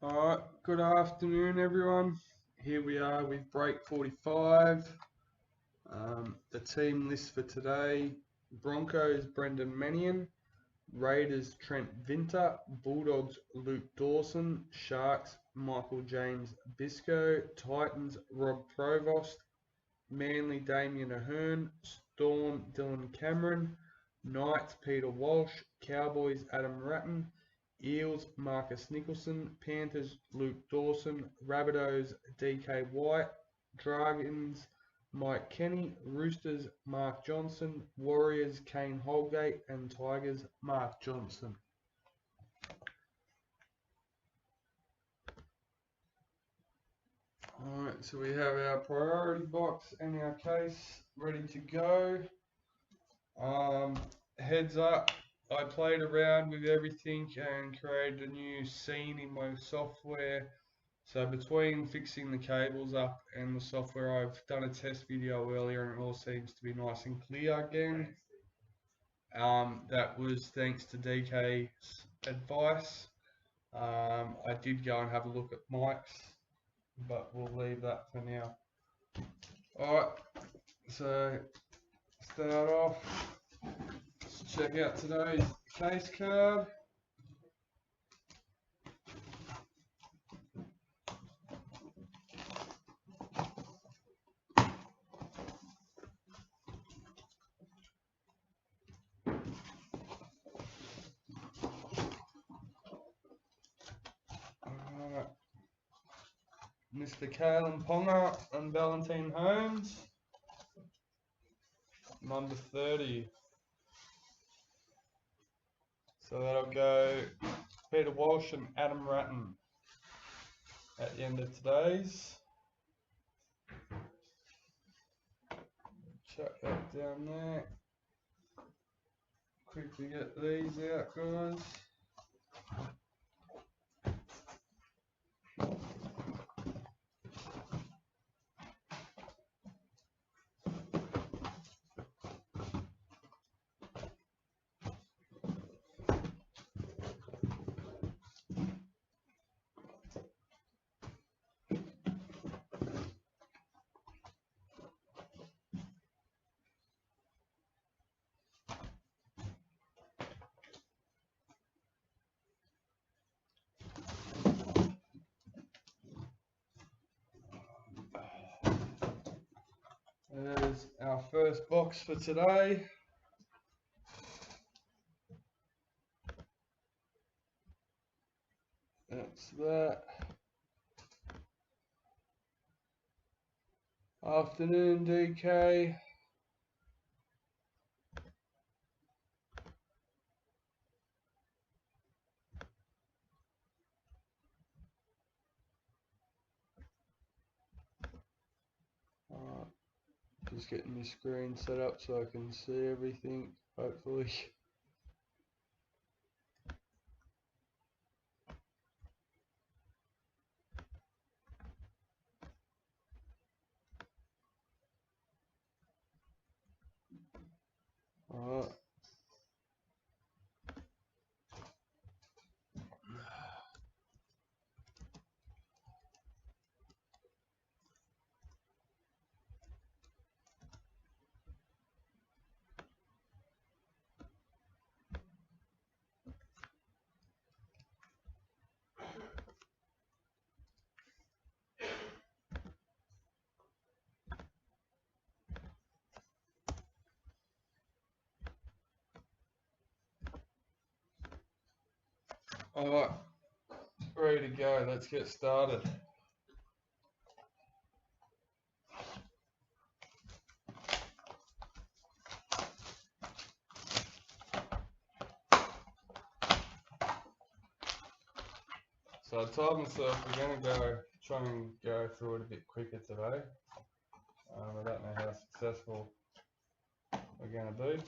Alright, good afternoon everyone. Here we are with break 45. The team list for today: Broncos, Brendan Mannion; Raiders, Trent Vinter; Bulldogs, Luke Dawson; Sharks, Michael James Biscoe; Titans, Rob Provost; Manly, Damien Ahearn; Storm, Dylan Cameron; Knights, Peter Walsh; Cowboys, Adam Ratten; Eels, Marcus Nicholson; Panthers, Luke Dawson; Rabbitohs, DK White; Dragons, Mike Kenny; Roosters, Mark Johnson; Warriors, Kain Holgate; and Tigers, Mark Johnson. Alright, so we have our priority box and our case ready to go. Heads up, I played around with everything and created a new scene in my software. So between fixing the cables up and the software, I've done a test video earlier and it all seems to be nice and clear again. That was thanks to DK's advice. I did go and have a look at mics, but we'll leave that for now. Alright, so start off. Let's check out today's case card. Mr. Kalen Ponga and Valentine Holmes, number 30. So that'll go Peter Walsh and Adam Ratten at the end of today's. Chuck that down there. Quickly get these out, guys. There's our first box for today. That's that. Afternoon, DK. Just getting my screen set up so I can see everything, hopefully. Alright. Alright, ready to go, let's get started. So I told myself we're going to try and go through it a bit quicker today. I don't know how successful we're going to be.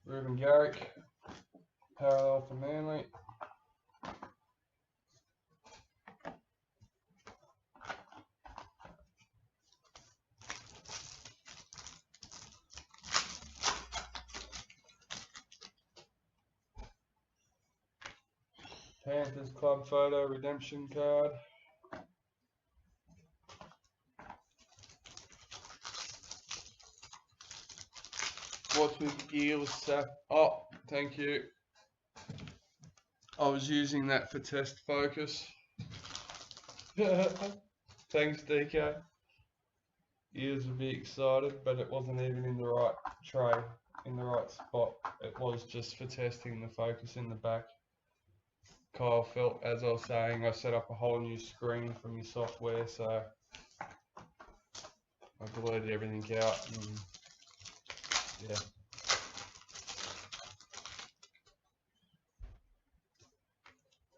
Ruben Garrick, parallel for Manly. Panthers club photo redemption card. What's with Eels? Oh, thank you. I was using that for test focus. Thanks, DK. Eels would be excited, but it wasn't even in the right tray, in the right spot. It was just for testing the focus in the back. Kyle felt, as I was saying, I set up a whole new screen from your software, so I deleted everything out and yeah.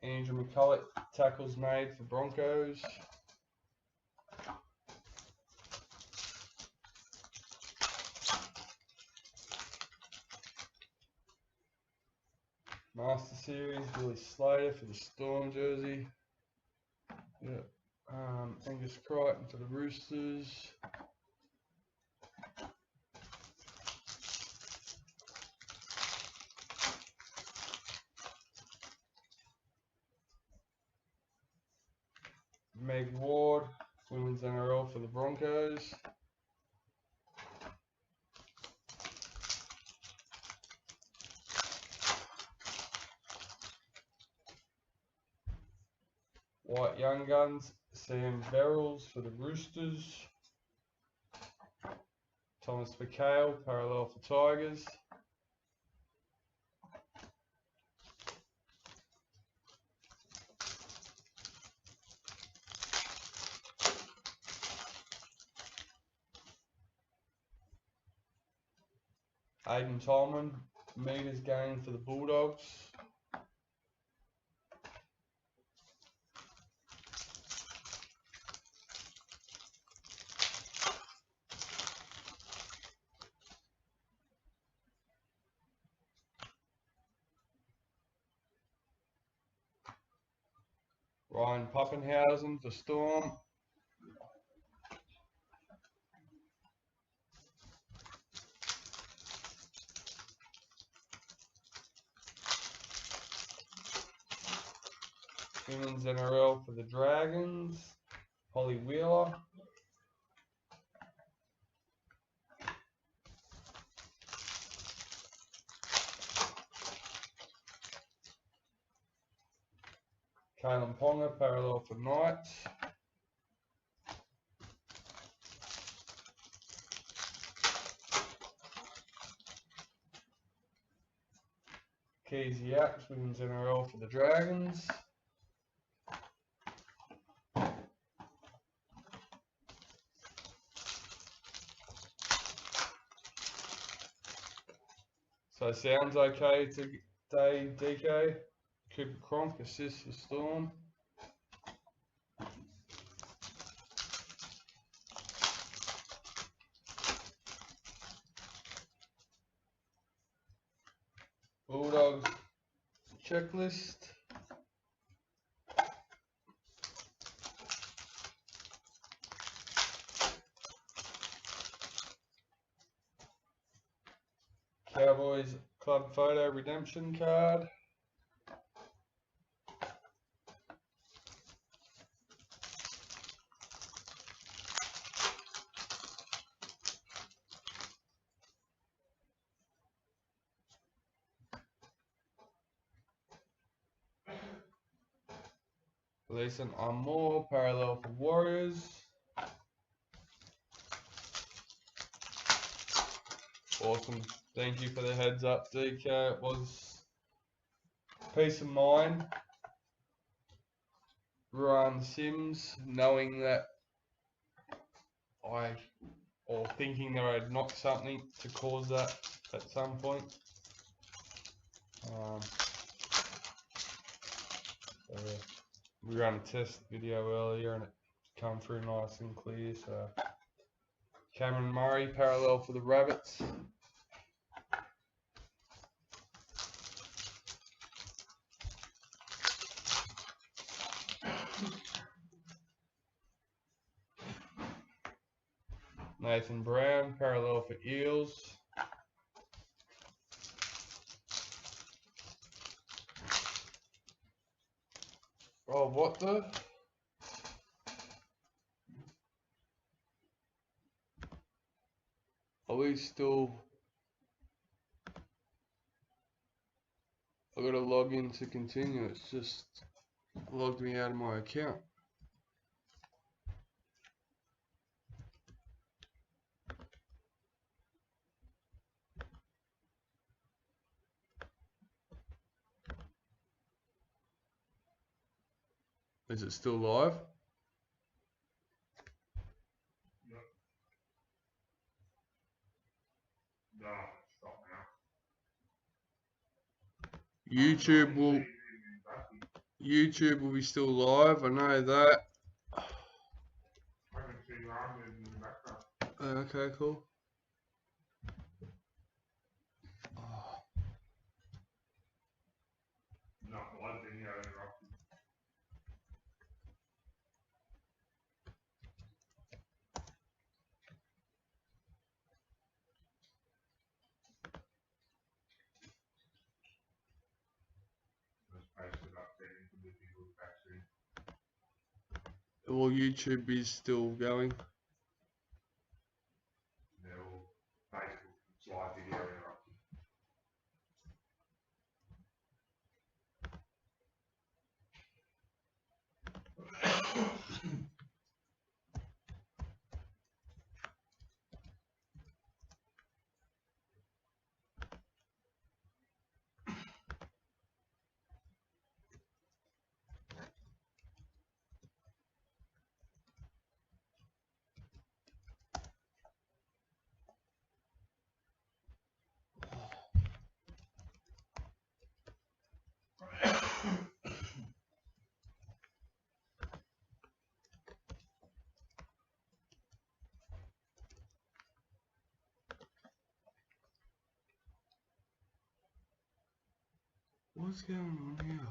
Andrew McCulloch, tackles made for Broncos. Master Series, Billy Slater for the Storm jersey. Yeah. Angus Crichton for the Roosters. Meg Ward, Women's NRL for the Broncos. White Young Guns, Sam Verrills for the Roosters. Thomas McHale, parallel for Tigers. Aidan Tolman, meters gained for the Bulldogs. Ryan Pappenhausen for Storm. Women's NRL for the Dragons. Holly Wheeler. Kalen Ponga, parallel for Knights. Keezy Apps, Women's NRL for the Dragons. So sounds okay today, DK. Cooper Cronk, assist for Storm. Bulldogs checklist. Cowboys club photo redemption card. Leeson Armour, parallel for Warriors. Awesome. Thank you for the heads up, DK. It was peace of mind. Ryan Sims, knowing that or thinking that I'd knocked something to cause that at some point. We ran a test video earlier and it come through nice and clear. So Cameron Murray, parallel for the Rabbits. Nathan Brown, parallel for Eels. Oh, what the? Are we still... I gotta log in to continue. It's just logged me out of my account. Is it still live? No, stop now. YouTube will be still live. I know that. I can see your arm moving in the background. Okay, cool. Oh, No, live video interrupted. Let's paste it up there into the people back soon. well, YouTube is still going. They'll Facebook, it's live video interrupted. What's going on here?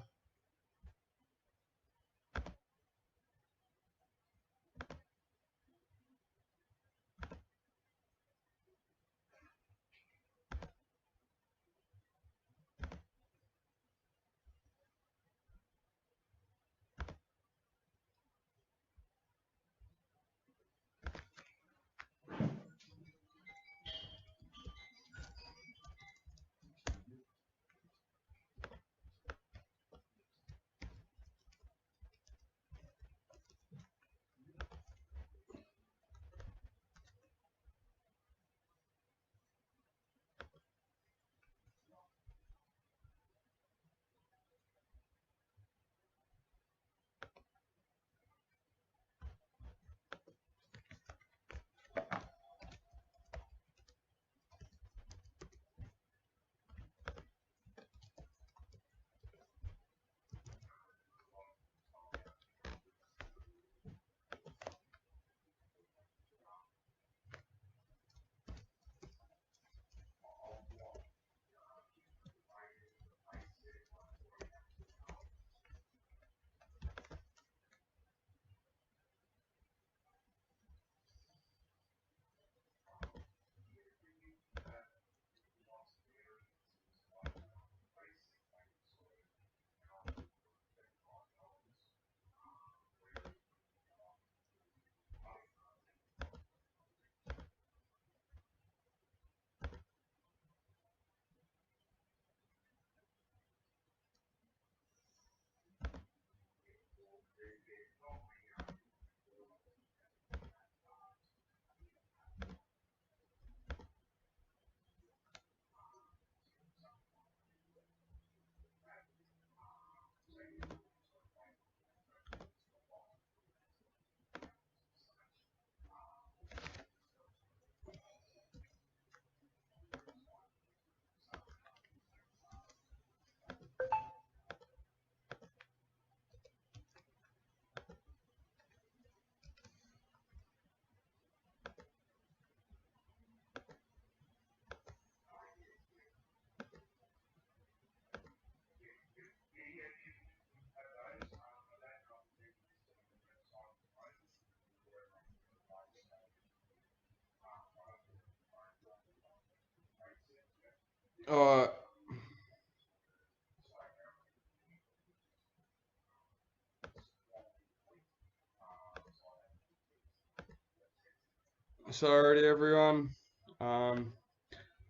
Sorry to everyone.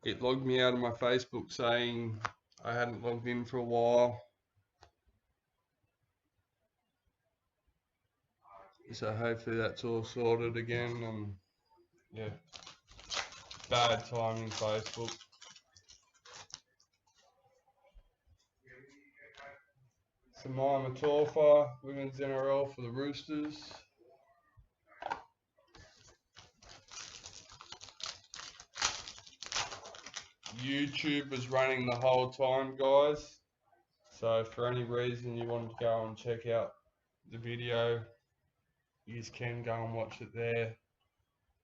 It logged me out of my Facebook saying I hadn't logged in for a while. So hopefully that's all sorted again, and yeah, bad timing Facebook. Samaya Matorfa, Women's NRL for the Roosters. YouTube was running the whole time, guys. So if for any reason you wanted to go and check out the video, you can go and watch it there.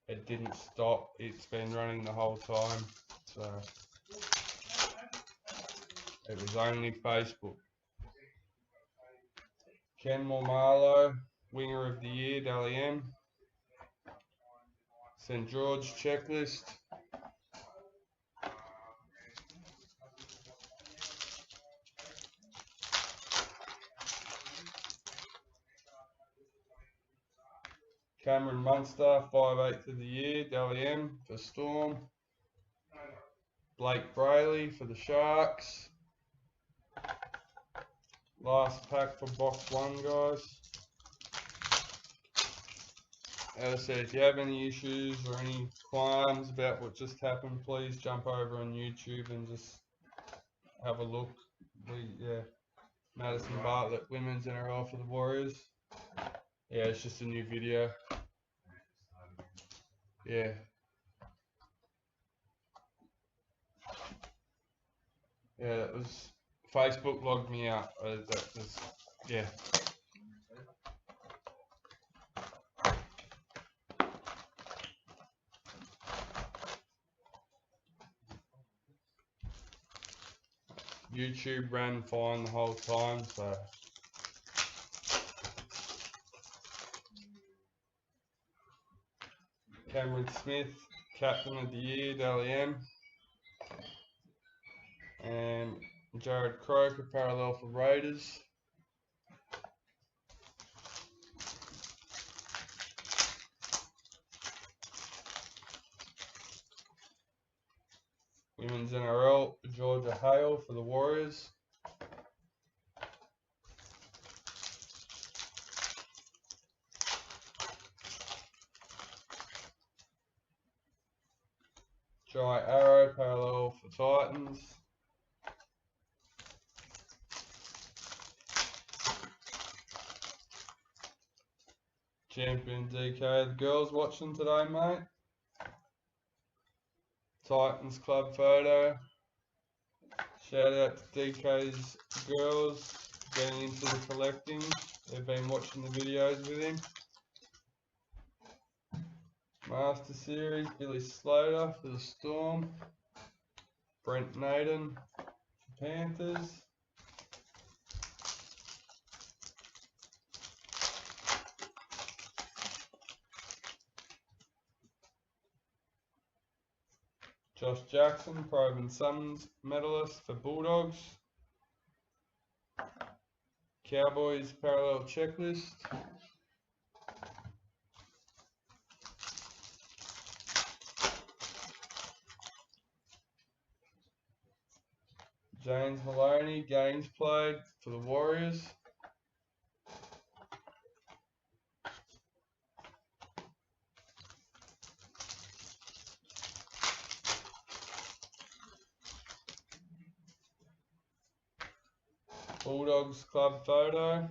It didn't stop. It's been running the whole time. So it was only Facebook. Ken Mormalo, Winger of the Year, Dally M. St George checklist. Cameron Munster, 5/8 of the year, Dally M for Storm. Blake Brayley for the Sharks. Last pack for box 1, guys. As I said, if you have any issues or any qualms about what just happened, please jump over on YouTube and just have a look. Madison Bartlett, Women's NRL for the Warriors. Yeah, it's just a new video. Yeah. Yeah, that was Facebook logged me out. Yeah. YouTube ran fine the whole time, so. Cameron Smith, Captain of the Year, Dally M. And Jared Croker, parallel for Raiders. Women's NRL, Georgia Hale for the Warriors. Jai Arrow, parallel for Titans. Champion DK, the girls watching today, mate. Titans club photo. Shout out to DK's girls getting into the collecting. They've been watching the videos with him. Master Series, Billy Slater for the Storm. Brent Naden for Panthers. Josh Jackson, Proven Suns medalist for Bulldogs. Cowboys parallel checklist. James Maloney, games played for the Warriors. Bulldogs club photo.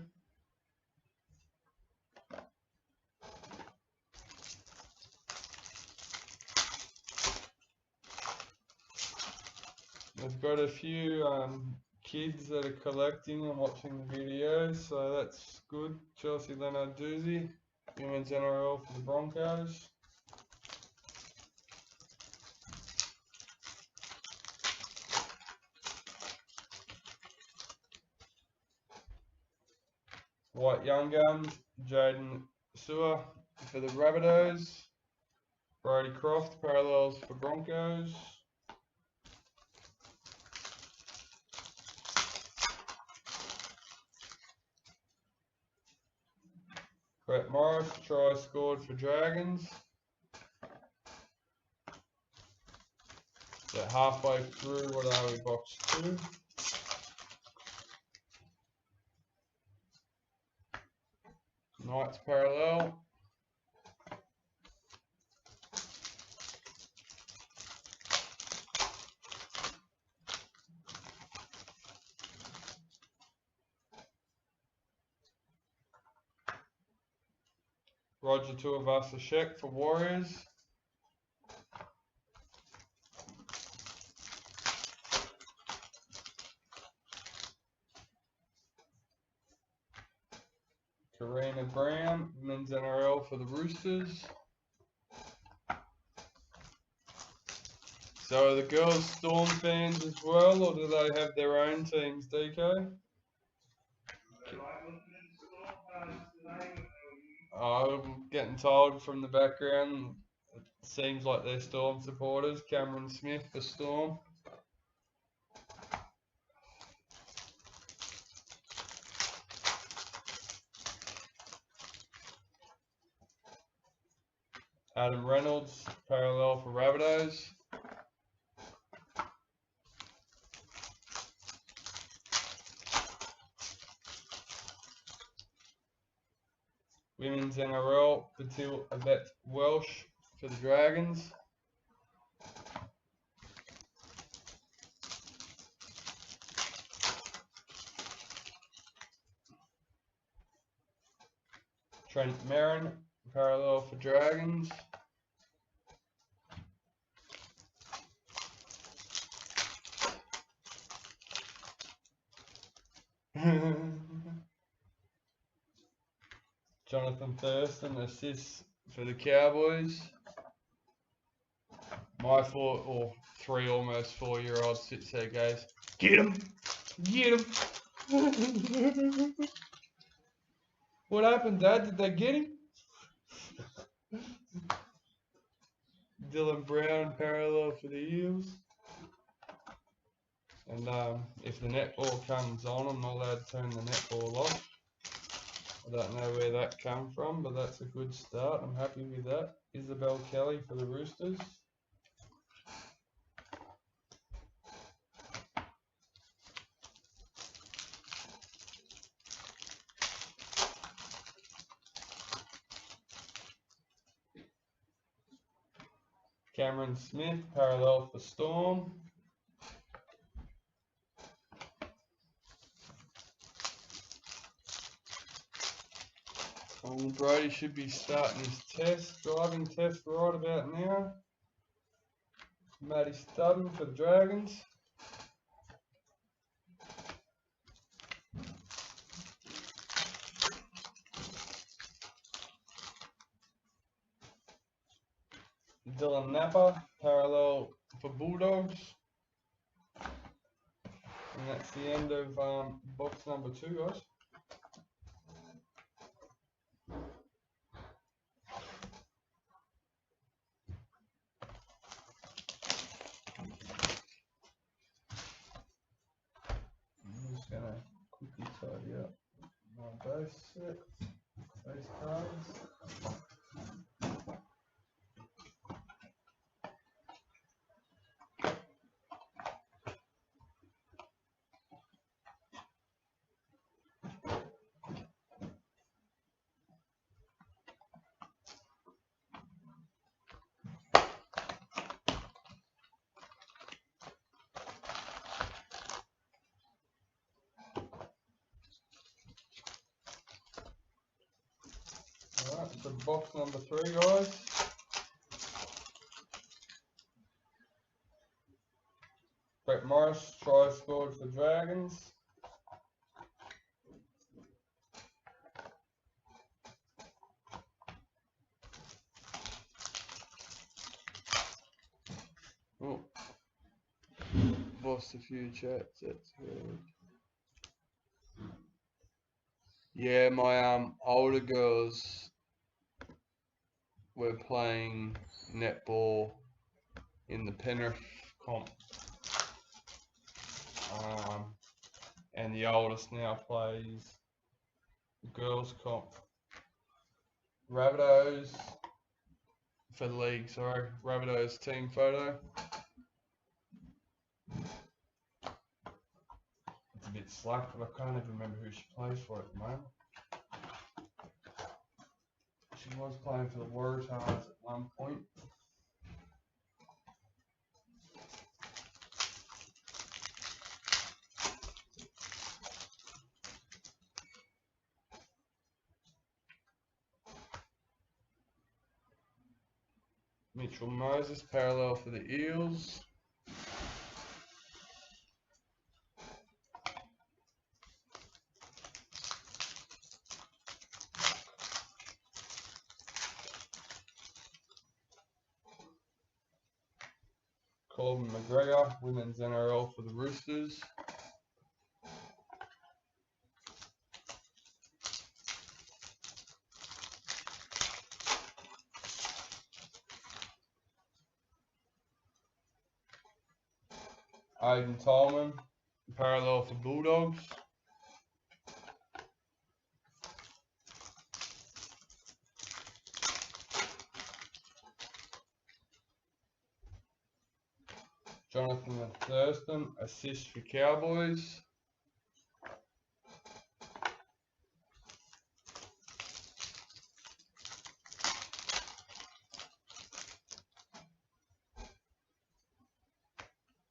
I've got a few kids that are collecting and watching the videos, so that's good. Chelsea Leonard Doozy, Women's NRL for the Broncos. White Young Guns, Jaden Sewer for the Rabbitohs. Brody Croft, parallels for Broncos. Brett Morris, try scored for Dragons. So halfway through, what are we, box 2? Knights parallel. Roger Tuivasa-Sheck for Warriors. Karina Brown, Men's NRL for the Roosters. So are the girls Storm fans as well, or do they have their own teams, DK? I'm getting told from the background, it seems like they're Storm supporters. Cameron Smith for Storm. Adam Reynolds, parallel for Rabbitohs. Women's NRL, Patil Avet Walsh for the Dragons. Trent Merrin, parallel for Dragons. Jonathan Thurston, assists for the Cowboys. My 3 almost 4-year-old sits there, goes, "Get him! Get him!" What happened, Dad? Did they get him? Dylan Brown, parallel for the Eels. And if the netball comes on, I'm not allowed to turn the netball off. I don't know where that came from, but that's a good start. I'm happy with that. Isabel Kelly for the Roosters. Cameron Smith, parallel for Storm. Brody should be starting his driving test right about now. Matty Stubben for the Dragons. Dylan Napa, parallel for Bulldogs. And that's the end of box number 2, guys. I'm just going to quickly tidy up my base set, base cards. Alright, so box number 3, guys. Brett Morris, try scored for Dragons. Oh, lost a few chats, that's good. Yeah, my older girls were playing netball in the Penrith comp, and the oldest now plays the girls comp. Rabbitohs for the league, sorry, Rabbitohs team photo. bit slack, but I can't even remember who she plays for at the moment. She was playing for the Rabbitohs at one point. Mitchell Moses, parallel for the Eels. Corbin McGregor, Women's NRL for the Roosters. Aidan Tolman, parallel for Bulldogs. Jonathan Thurston, assist for Cowboys.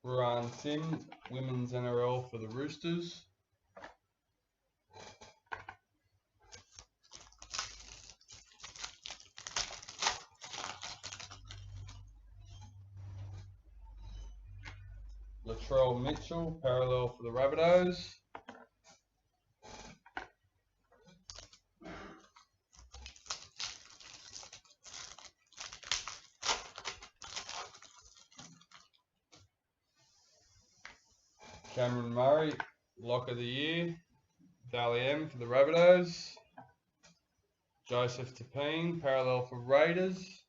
Ratten Sims, Women's NRL for the Roosters. Latrell Mitchell, parallel for the Rabbitohs. Cameron Murray, lock of the year. Dally M for the Rabbitohs. Joseph Tapine, parallel for Raiders.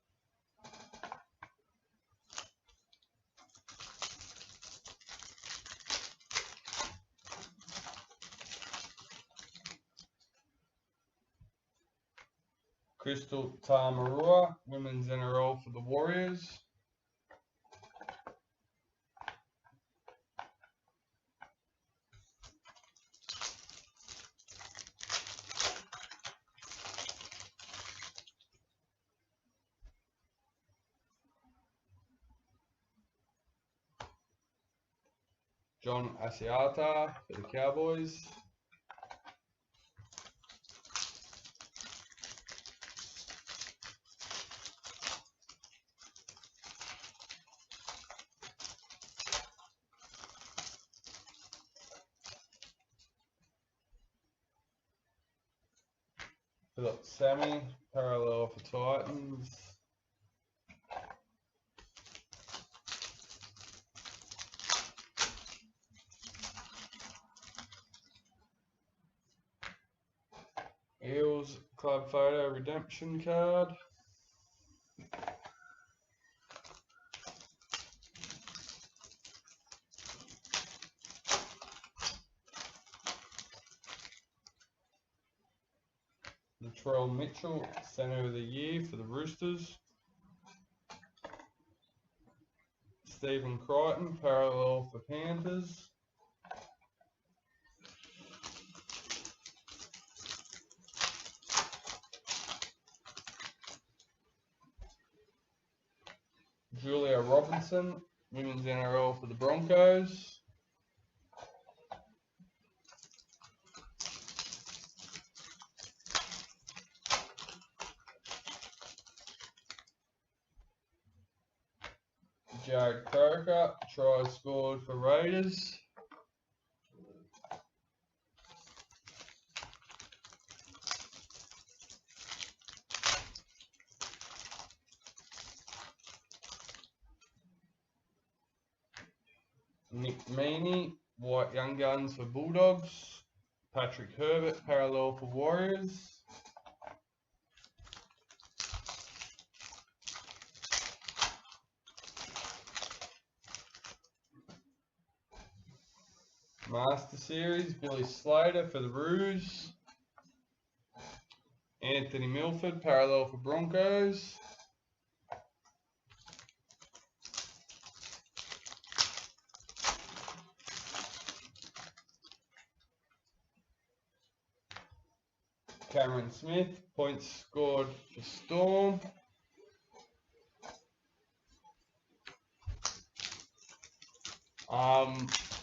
Crystal Tamarua, Women's NRL for the Warriors. John Asiata for the Cowboys. We've got Sammy, parallel for Titans. Eels club photo redemption card. Latrell Mitchell, Centre of the Year for the Roosters. Stephen Crichton, parallel for Panthers. Julia Robinson, Women's NRL for the Broncos. Jared Croker, try scored for Raiders. Nick Meaney, White Young Guns for Bulldogs. Patrick Herbert, parallel for Warriors. Master Series, Billy Slater for the Roos. Anthony Milford, parallel for Broncos. Cameron Smith, points scored for Storm.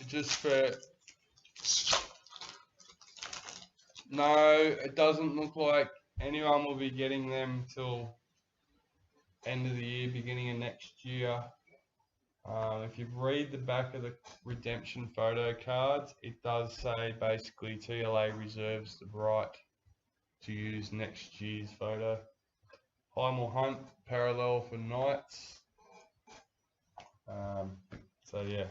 Just for, no, it doesn't look like anyone will be getting them till end of the year, beginning of next year. If you read the back of the redemption photo cards, it does say basically TLA reserves the right to use next year's photo. Heimel Hunt, parallel for Knights. So yeah.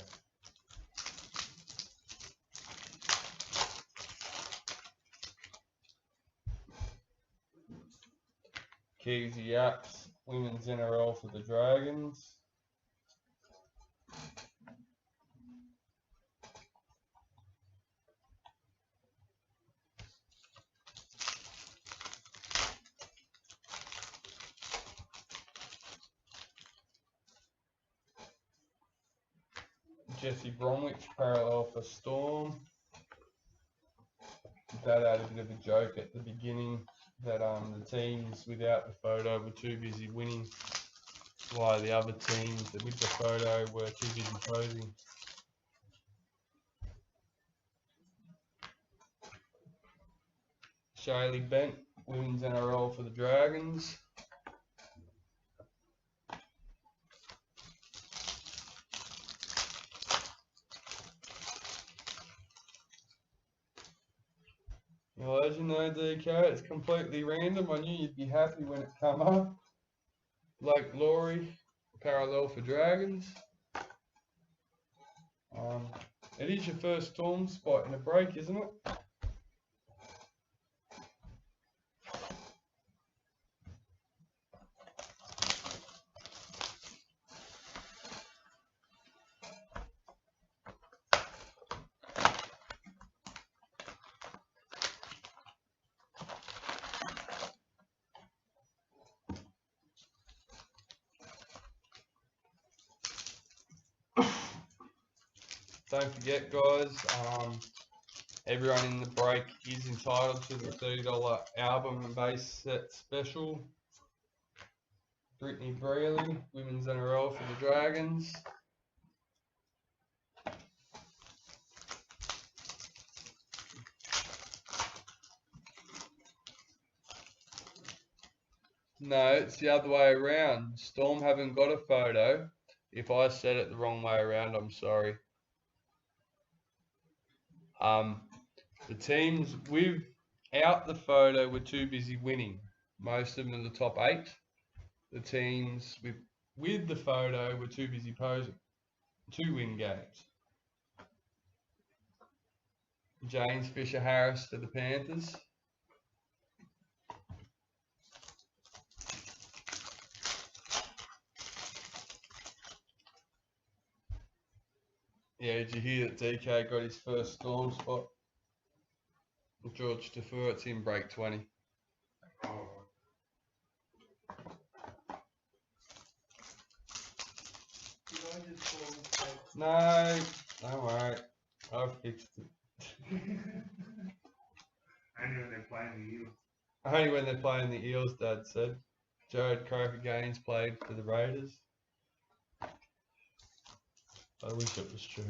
Keezy Yaps, women's NRL for the Dragons. Jesse Bromwich, parallel for Storm. That had a bit of a joke at the beginning that the teams without the photo were too busy winning, while the other teams that with the photo were too busy posing. Shaylee Bent, women's NRL for the Dragons. Well, as you know, DK, it's completely random. I knew you'd be happy when it come up. Blake Laurie, parallel for Dragons. It is your first Storm spot in a break, isn't it? Don't forget, guys, everyone in the break is entitled to the $30 album and base set special. Brittany Brealey, women's NRL for the Dragons. No, it's the other way around. Storm haven't got a photo. If I said it the wrong way around, I'm sorry. The teams without the photo were too busy winning. Most of them in the top 8. The teams with the photo were too busy posing to win games. James Fisher-Harris for the Panthers. Yeah, did you hear that DK got his first Storm spot? George Defer, it's in break 20. No, don't worry. I fixed it. Only when they're playing the Eels. Only when they're playing the Eels, Dad said. Jared Croker-Gaines played for the Raiders. I wish it was true.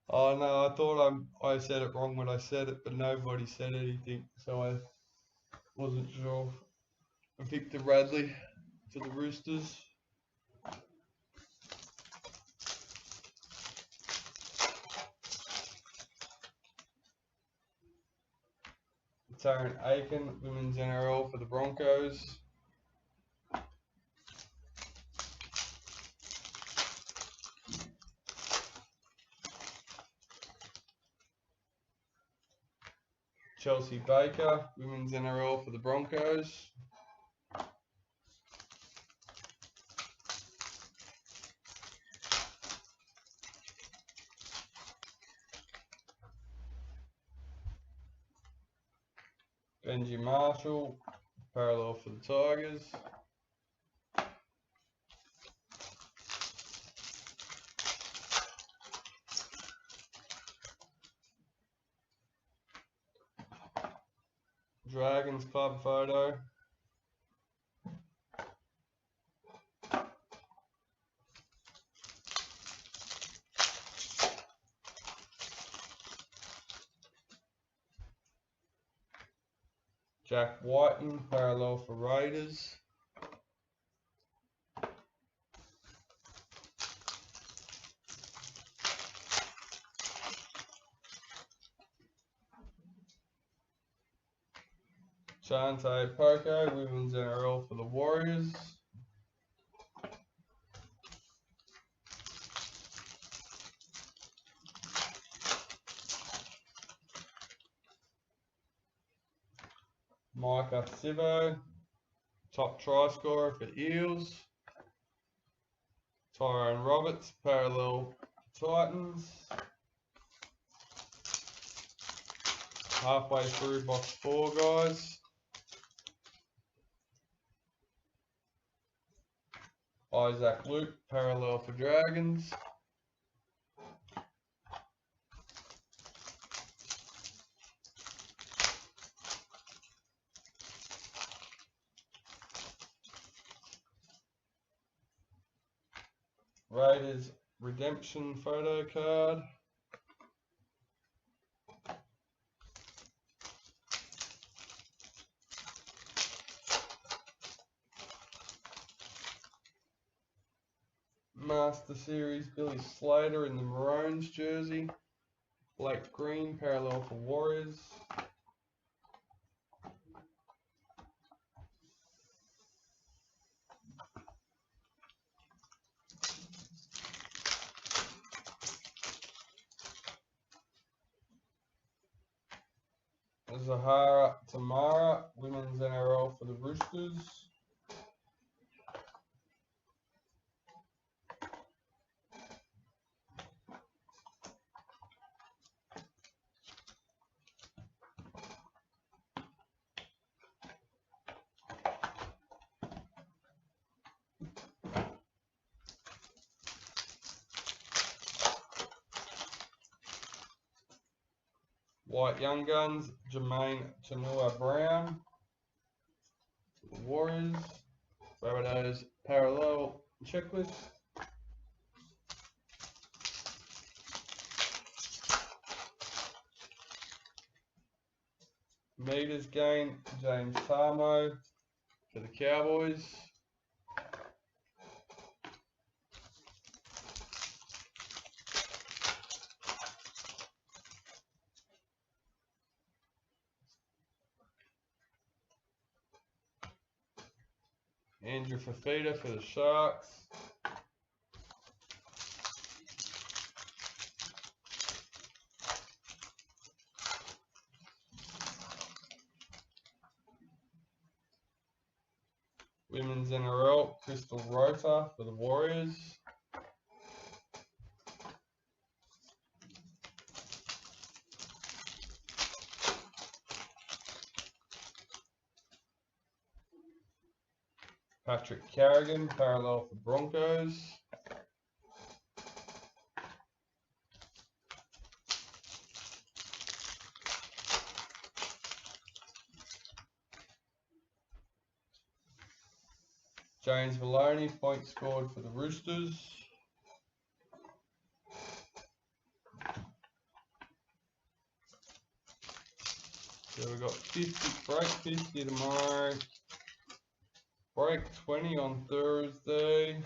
Oh no, I thought I said it wrong when I said it, but nobody said anything, so I wasn't sure. Victor Radley for the Roosters. Tarrant Aiken, women's NRL for the Broncos. Chelsea Baker, women's NRL for the Broncos. Benji Marshall, parallel for the Tigers. Dragons club photo. Jack Whiting, parallel for Raiders. Chante Poco, women's NRL for the Warriors. Micah Sivo, top try scorer for Eels. Tyrone Roberts, parallel Titans. Halfway through box 4, guys. Isaac Luke, parallel for Dragons. Raiders redemption photo card. Master Series Billy Slater in the Maroons jersey. Blake Green, parallel for Warriors. Zahara Tamara, women's NRL for the Roosters. White Young Guns, Jermaine Tanua Brown, Warriors. Rabbitohs parallel checklist. Meters gain, James Tarmo for the Cowboys. Andrew Fafita for the Sharks. Women's NRL, Crystal Rota for the Warriors. Patrick Carrigan, parallel for Broncos. James Maloney, points scored for the Roosters. So we've got 50, break 50 tomorrow. Break 20 on Thursday.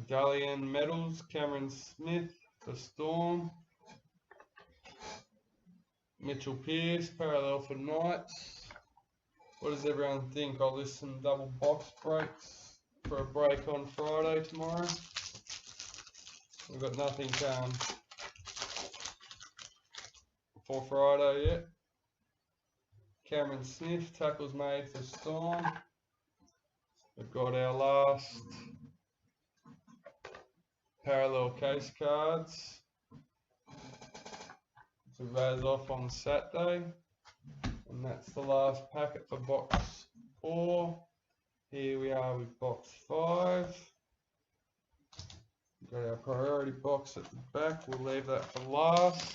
Dalian Medals, Cameron Smith for Storm. Mitchell Pearce, parallel for Knights. What does everyone think? I'll list some double box breaks for a break on Friday tomorrow. We've got nothing for Friday yet. Cameron Smith, tackles made for Storm. We've got our last parallel case cards to Raz off on Saturday. And that's the last packet for box 4. Here we are with box 5. We've got our priority box at the back. We'll leave that for last.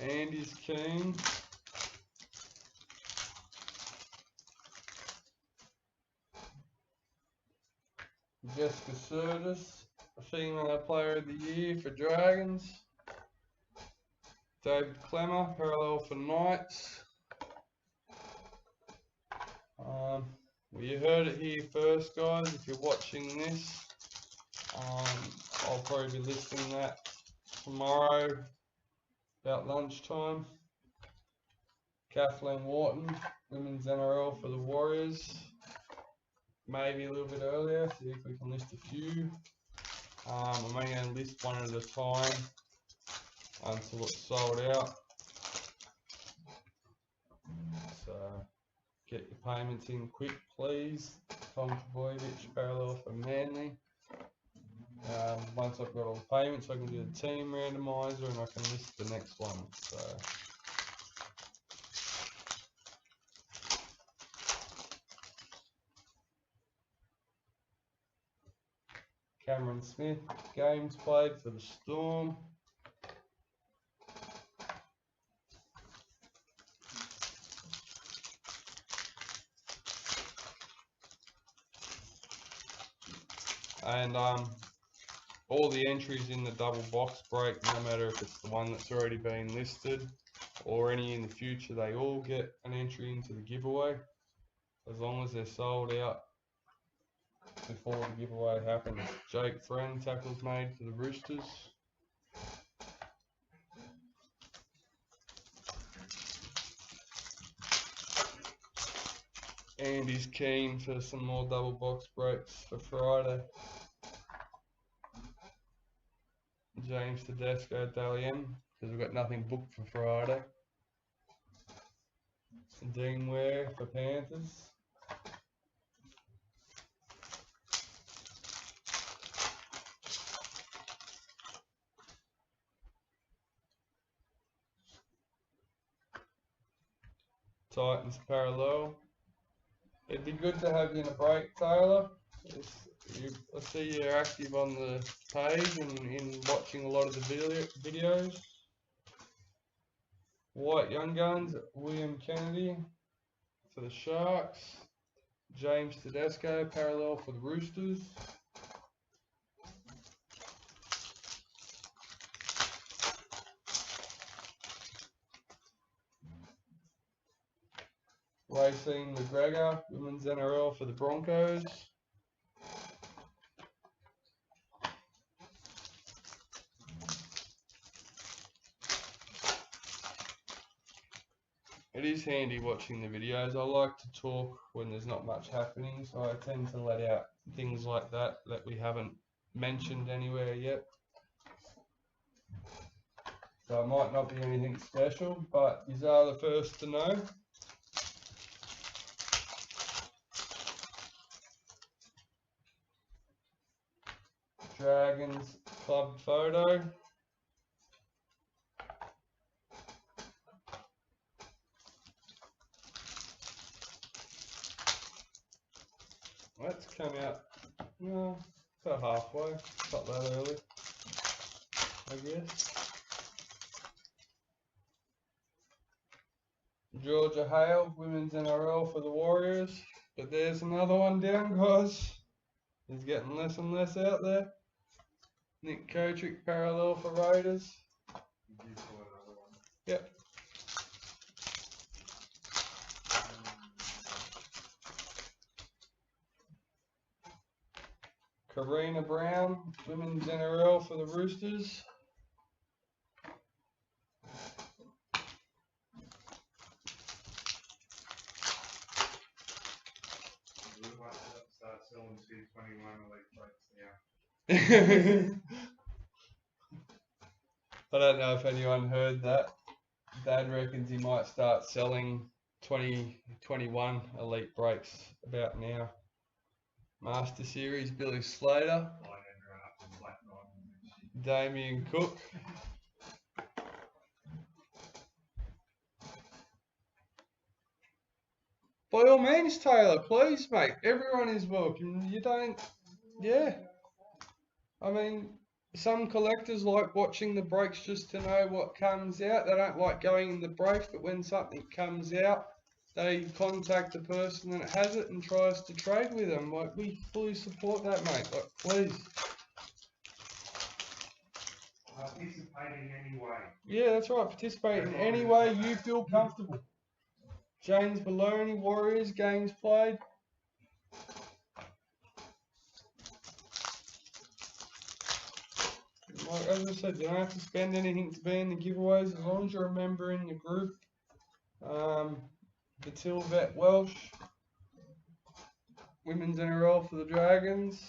Andy's Kain. Jessica Curtis, female player of the year for Dragons. David Clemmer, parallel for Knights. Well, you heard it here first, guys. If you're watching this, I'll probably be listing that tomorrow about lunchtime. Kathleen Wharton, women's NRL for the Warriors. Maybe a little bit earlier, see if we can list a few. I'm only going to list one at a time until it's sold out. So get your payments in quick, please. Tom Trbojevic, parallel for Manly. Once I've got all the payments, I can do the team randomizer and I can list the next one. So Cameron Smith, games played for the Storm. And all the entries in the double box break, no matter if it's the one that's already been listed or any in the future, they all get an entry into the giveaway as long as they're sold out before the giveaway happens. Jake Friend, tackles made for the Roosters. Andy's keen for some more double box breaks for Friday. James Tedesco, Damien, because we've got nothing booked for Friday. Dean Ware for Panthers. Titans parallel. It'd be good to have you in a break, Taylor. I see you're active on the page and in watching a lot of the videos. White Young Guns, William Kennedy for the Sharks. James Tedesco, parallel for the Roosters. Racine McGregor, women's NRL for the Broncos. It is handy watching the videos. I like to talk when there's not much happening, so I tend to let out things like that we haven't mentioned anywhere yet. So it might not be anything special, but you are the first to know. Dragons club photo. That's come out, well, about halfway, not that early, I guess. Georgia Hale, women's NRL for the Warriors. But there's another one down, guys. He's getting less and less out there. Nick Kotrick, parallel for Raiders. Yep. Karina Brown, women's NRL for the Roosters. Start selling 221 elite plates now. I don't know if anyone heard that. Dad reckons he might start selling 2021 elite breaks about now. Master Series, Billy Slater. Damien Cook. By all means, Taylor, please, mate. Everyone is welcome. You don't, yeah. I mean, some collectors like watching the breaks just to know what comes out. They don't like going in the break, but when something comes out, they contact the person that has it and tries to trade with them. Like, we fully support that, mate. Like, please. Participate in any way. Yeah, that's right. Participate in any way you feel comfortable. James Baloney, Warriors, games played. Like, as I said, you don't have to spend anything to be in the giveaways as long as you're a member in the group. The Tilvet Welsh, Women's NRL for the Dragons.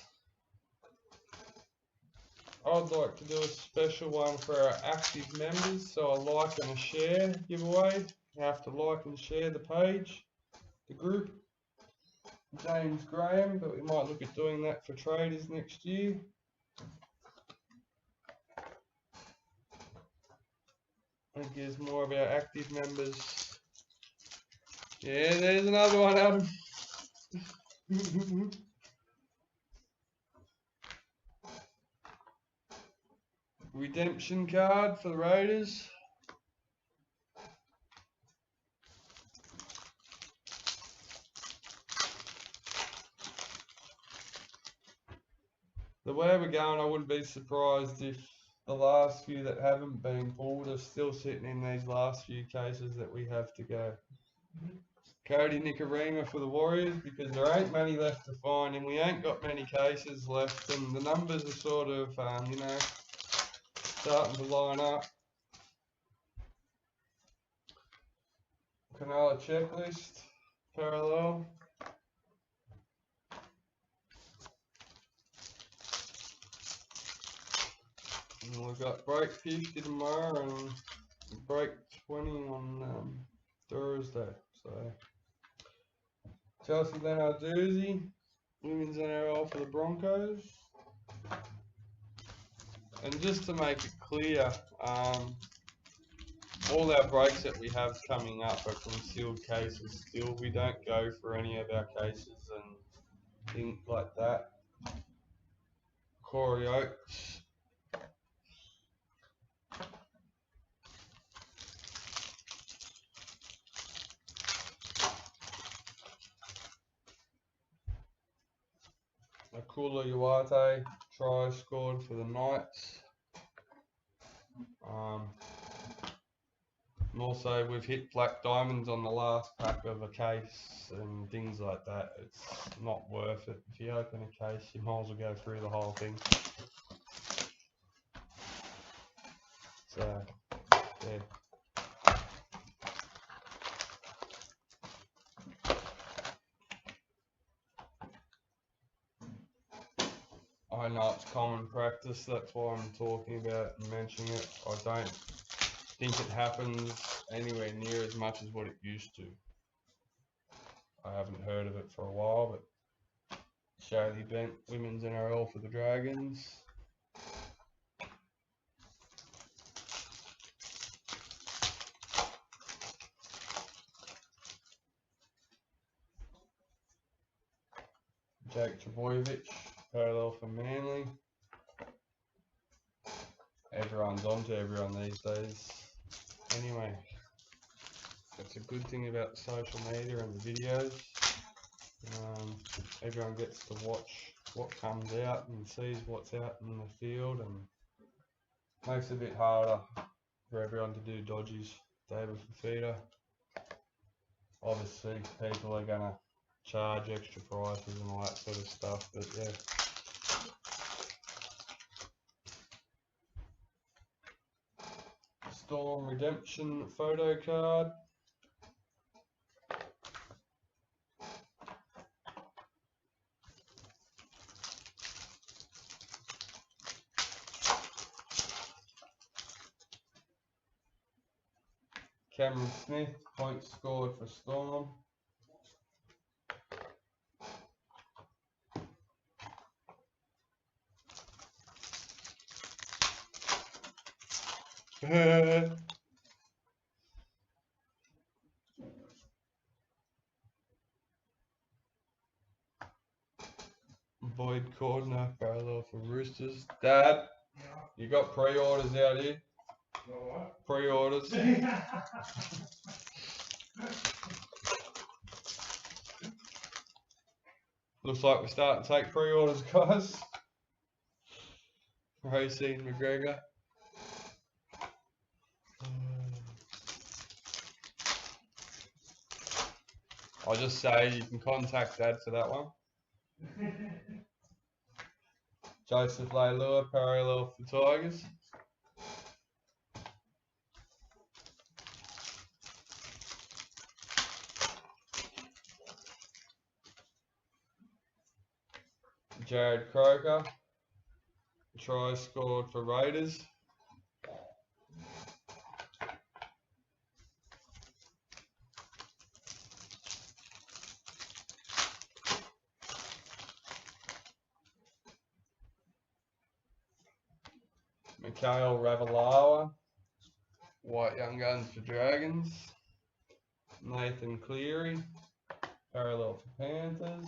I'd like to do a special one for our active members, so a like and a share giveaway. You have to like and share the page, the group. James Graham, but we might look at doing that for traders next year. That gives more of our active members. Yeah, there's another one, Adam. Redemption card for the Raiders. The way we're going, I wouldn't be surprised if the last few that haven't been pulled are still sitting in these last few cases that we have to go. Cody Nicarima for the Warriors, because there ain't many left to find and we ain't got many cases left, and the numbers are sort of, you know, starting to line up. Canala checklist, parallel. And we've got break 50 tomorrow and break 20 on Thursday. So Chelsea Lenarduzzi, Women's NRL for the Broncos. And just to make it clear, all our breaks that we have coming up are from sealed cases still. We don't go for any of our cases and things like that. Corey Oates. Akula Uwate, try scored for the Knights. And also we've hit black diamonds on the last pack of a case and things like that. It's not worth it. If you open a case, you might as well go through the whole thing. So, yeah. I know it's common practice, that's why I'm talking about and mentioning it. I don't think it happens anywhere near as much as what it used to. I haven't heard of it for a while, but Shaylee Bent, Women's NRL for the Dragons. Jake Trbojevic, parallel for Manly. Everyone's onto everyone these days. Anyway, that's a good thing about social media and the videos. Everyone gets to watch what comes out and sees what's out in the field, and makes it a bit harder for everyone to do dodgies. David Fafita. Obviously, people are gonna charge extra prices and all that sort of stuff, but yeah. Storm Redemption photo card. Cameron Smith, points scored for Storm. Boyd Cordner, parallel for Roosters. Dad. Yeah. You got pre-orders out here? What? Pre-orders. Looks like we're starting to take pre-orders, guys. Racing McGregor. I'll just say you can contact Dad for that one. Joseph Leilua, parallel for Tigers. Jared Croker, try scored for Raiders. Mikhail Ravalawa, White Young Guns for Dragons. Nathan Cleary, parallel for Panthers.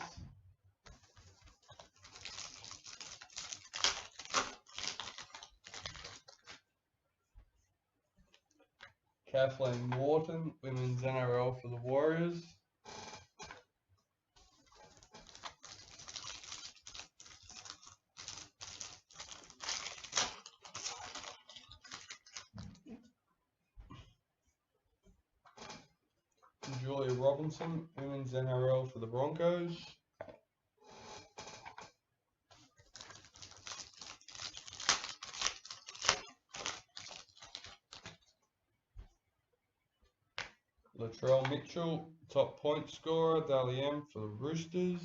Kathleen Morton, Women's NRL for the Warriors. Julia Robinson, Women's NRL for the Broncos. Latrell Mitchell, top point scorer, Damien for the Roosters.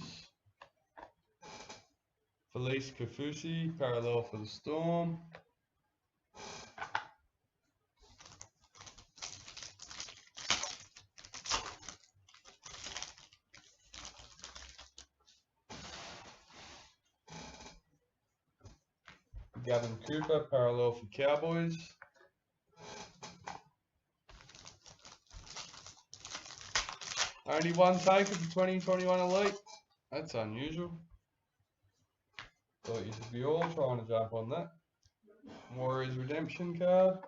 Felice Kafusi, parallel for the Storm. Gavin Cooper, parallel for Cowboys. Only one taker for 2021 Elite. That's unusual. Thought you should be all trying to jump on that. Warriors redemption card.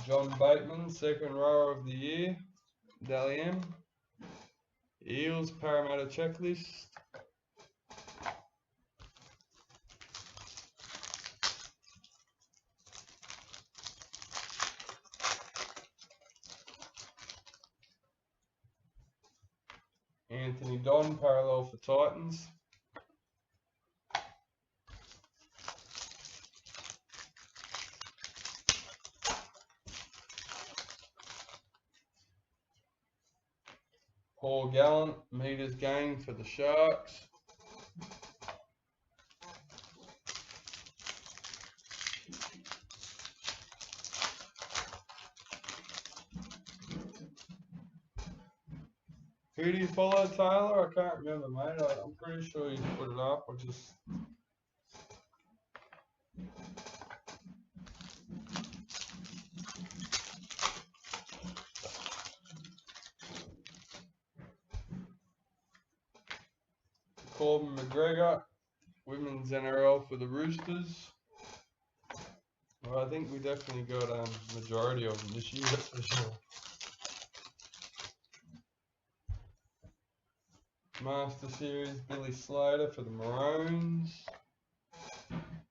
John Bateman, second rower of the year. Dalian. Eels Parramatta checklist. Anthony Don, parallel for Titans. Paul Gallant, meters gained for the Sharks. Who do you follow, Taylor? I can't remember, mate. I'm pretty sure you put it up. I just... Corbin McGregor, Women's NRL for the Roosters. Well, I think we definitely got majority of them this year, that's for sure. Master Series, Billy Slater for the Maroons.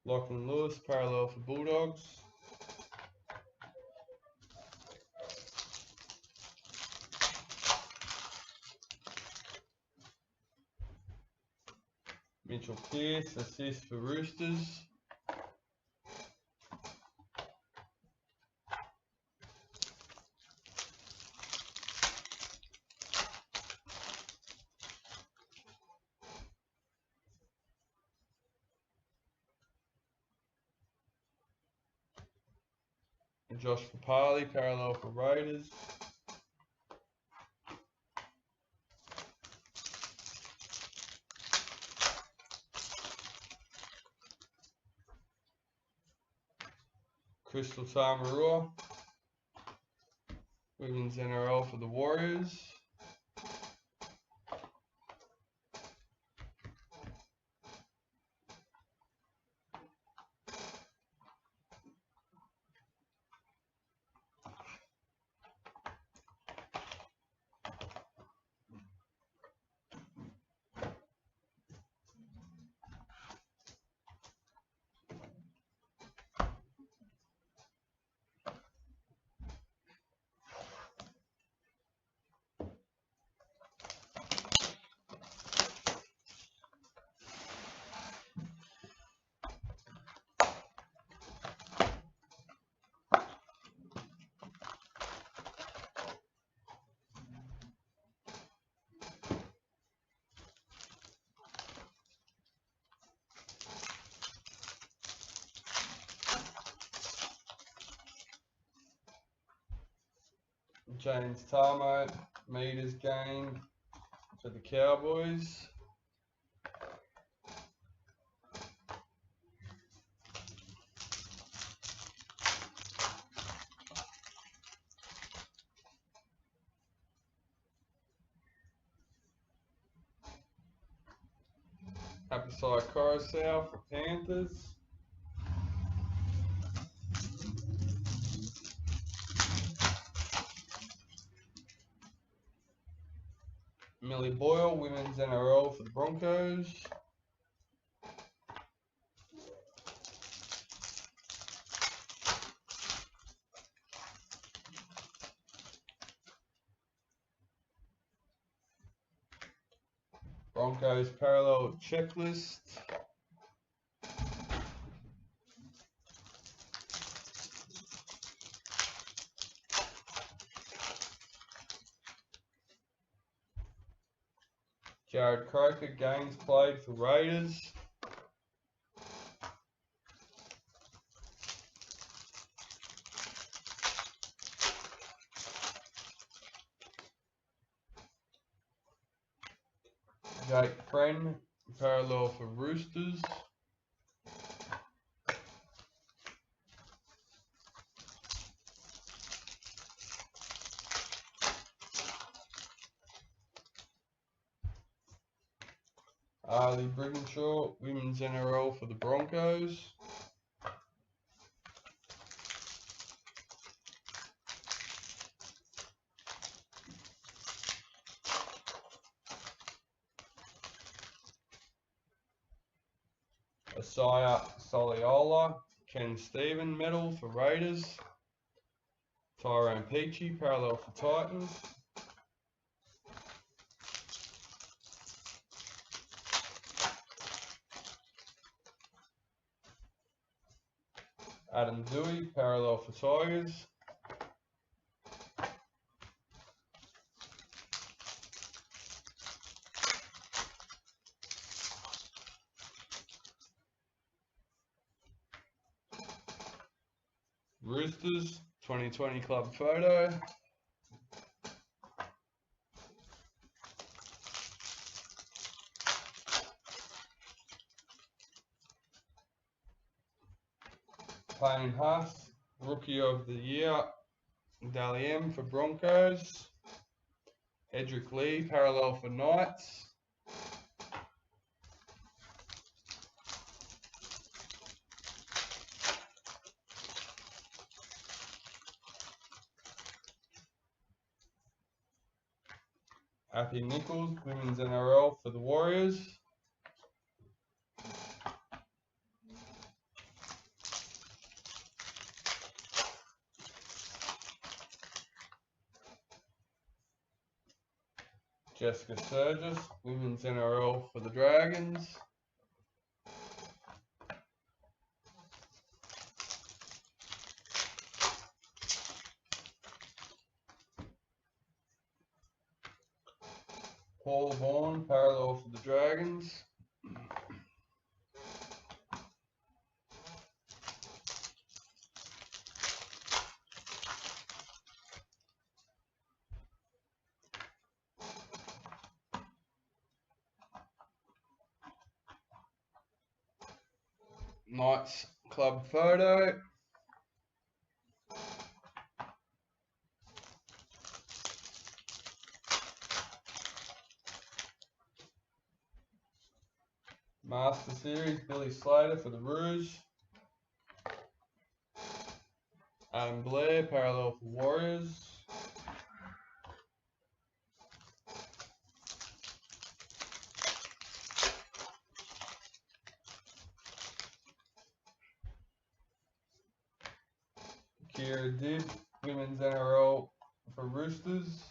Lachlan Lewis, parallel for Bulldogs. Mitchell Pearce, assist for Roosters. Josh Papali, parallel for Raiders. Crystal Tamarua, Women's NRL for the Warriors. James Tarmo, meters gained for the Cowboys. Hapisai Coruscant for Panthers. Millie Boyle, Women's NRL for the Broncos. Broncos parallel checklist. Jared Croker, games played for Raiders. Jake Friend, parallel for Roosters. Ali Brigginshaw, Women's NRL for the Broncos. Isaiah Soliola, Ken Stephen medal for Raiders. Tyrone Peachy, parallel for Titans. Adam Dewey, parallel for Tigers. Roosters, 2020 club photo. Payne Haas, Rookie of the Year, Dalian for Broncos. Edric Lee, parallel for Knights. Happy Nichols, Women's NRL for the Warriors. Jessica Sturgis, Women's NRL for the Dragons. Paul Vaughan, parallel for the Dragons. Knights club photo. Master Series, Billy Slater for the Roos. Adam Blair, parallel for Warriors. Kira Dibb, Women's NRL for Roosters.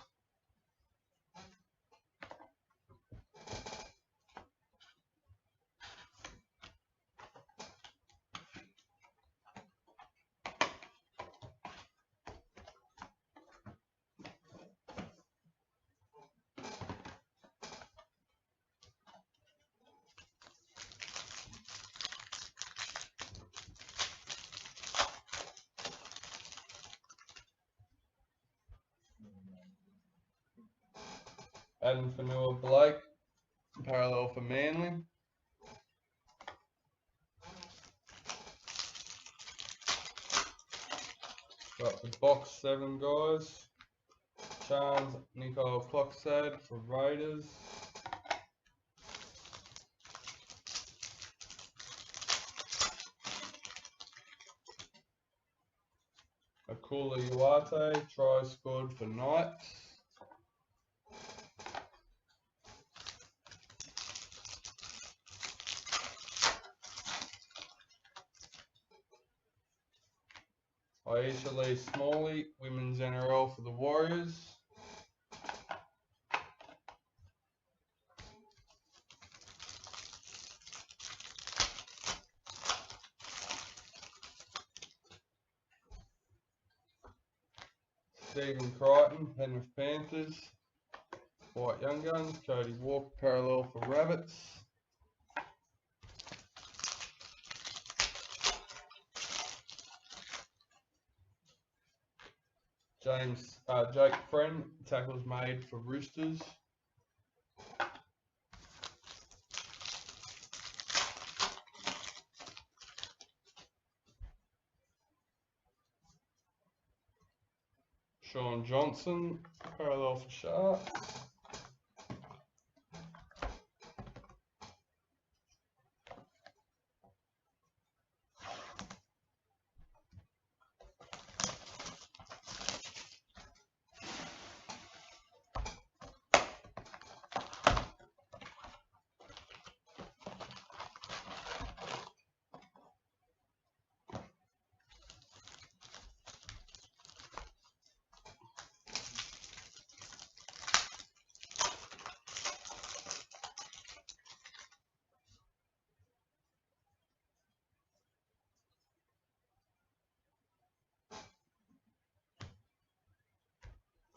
Adam Fanua Blake, parallel for Manly. Got the box 7 guys. Chance Nicole Clocksad for Raiders. Akula Uate, try scored for Knights. Aisha Lee Smalley, Women's NRL for the Warriors. Stephen Crichton, Penrith Panthers. White Young Guns, Cody Walker, parallel for Rabbits. Jake Friend, tackles made for Roosters. Sean Johnson, parallel for Sharks.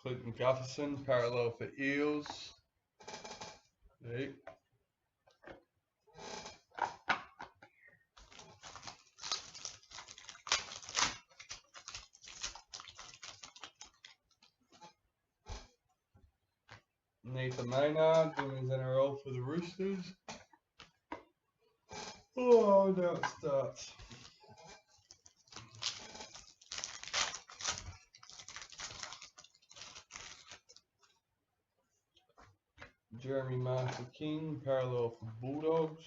Clinton Gutherson, parallel for Eels. There. Nathan Maynard, Women's NRL for the Roosters. Oh, now it starts. Jeremy Marshall King, parallel for Bulldogs.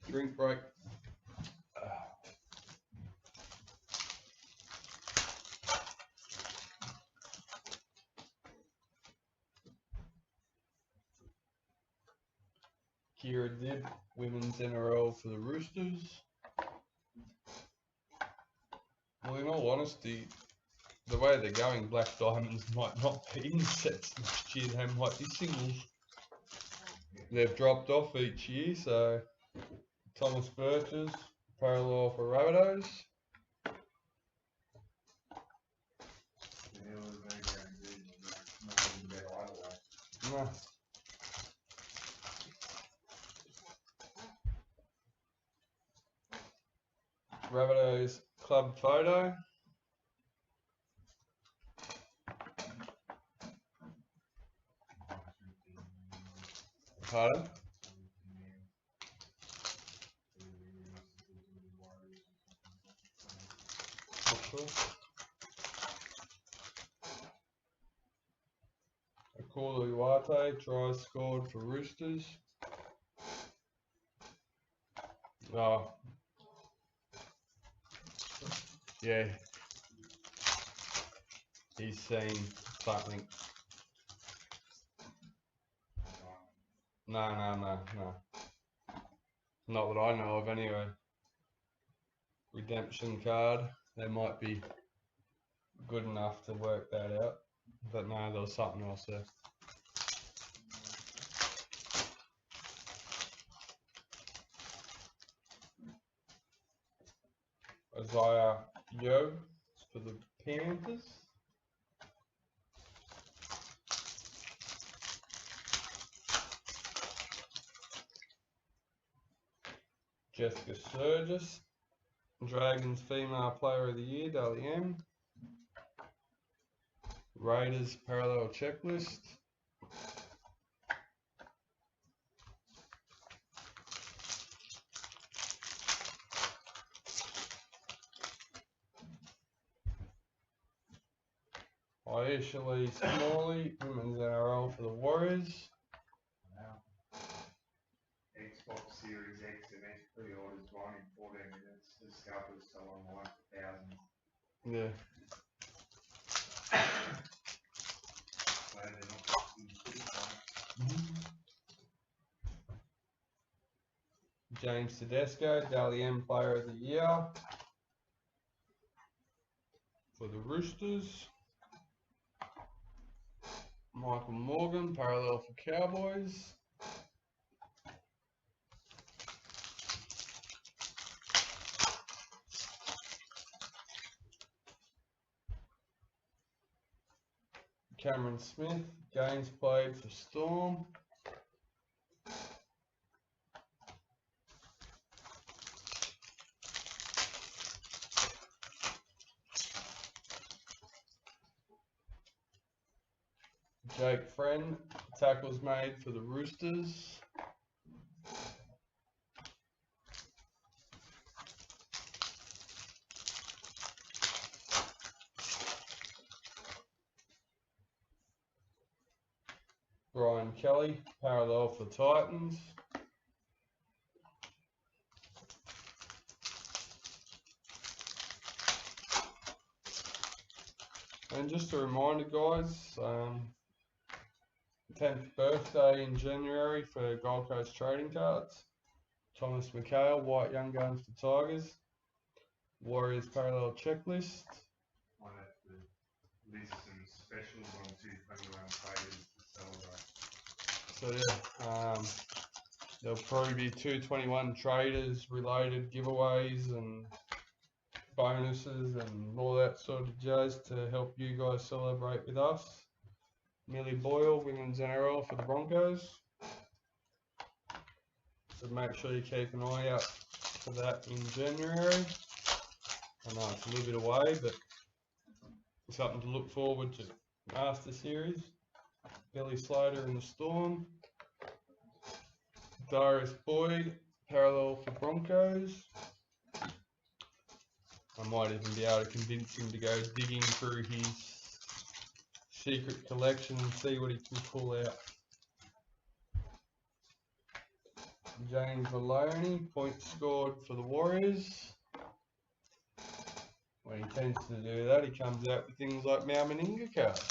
Drink break. Kira Dib, Women's NRL for the Roosters. Well, in all honesty, the way they're going, Black Diamonds might not be in sets next year. They might be singles. They've dropped off each year, so Thomas Birches, parallel for Rabbitohs. No. Rabbitohs club photo. Pardon? Not sure. Akula Uate, try scored for Roosters. Oh. Yeah. He's seen something. No. Not that I know of anyway. Redemption card. They might be good enough to work that out. But no, there was something else there. Isaiah Yo for the Panthers. Jessica Sturgis. Dragons Female Player of the Year, Damien. Raiders Parallel Checklist. Aisha Lee Smalley, Women's NRL for the Warriors. Wow. Xbox Series X and X pre-orders gone in 14 minutes. The scalpers sell online for thousands. Yeah. Glad they're not James Tedesco, Dalian Player of the Year for the Roosters. Michael Morgan, parallel for Cowboys. Cameron Smith, games played for Storm. Jake Friend, tackles made for the Roosters. Brian Kelly, parallel for Titans. And just a reminder, guys, 10th birthday in January for Gold Coast Trading Cards. Thomas McHale, White Young Guns for Tigers. Warriors parallel checklist. Might have to list some specials on 221 traders to celebrate. So yeah, there'll probably be 221 traders related giveaways and bonuses and all that sort of jazz to help you guys celebrate with us. Millie Boyle, Women's NRL for the Broncos. So make sure you keep an eye out for that in January. I know it's a little bit away, but something to look forward to. Master Series. Billy Slater in the Storm. Darius Boyd, parallel for Broncos. I might even be able to convince him to go digging through his secret collection and see what he can pull out. James Alaina, points scored for the Warriors. When he tends to do that, he comes out with things like Meninga cards.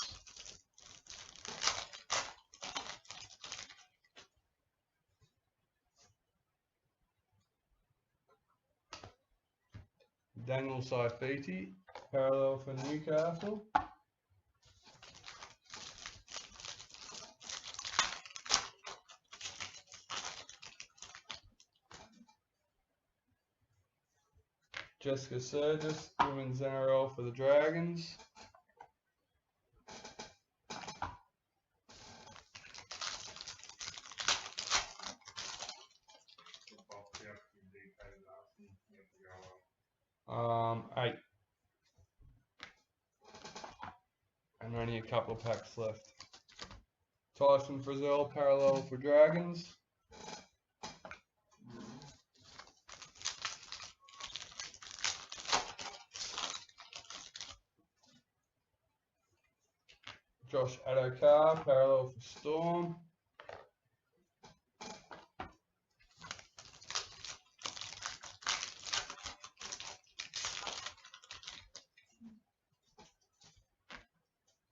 Daniel Saifiti, parallel for Newcastle. Jessica Sturgis, Women's NRL for the Dragons. Football field can be paid last week. You have to go on. 8. And only a couple of packs left. Tyson Frizzell, parallel for Dragons. Josh Adokar, parallel for Storm.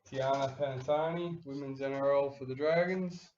Tiana Panatani, Women's NRL for the Dragons.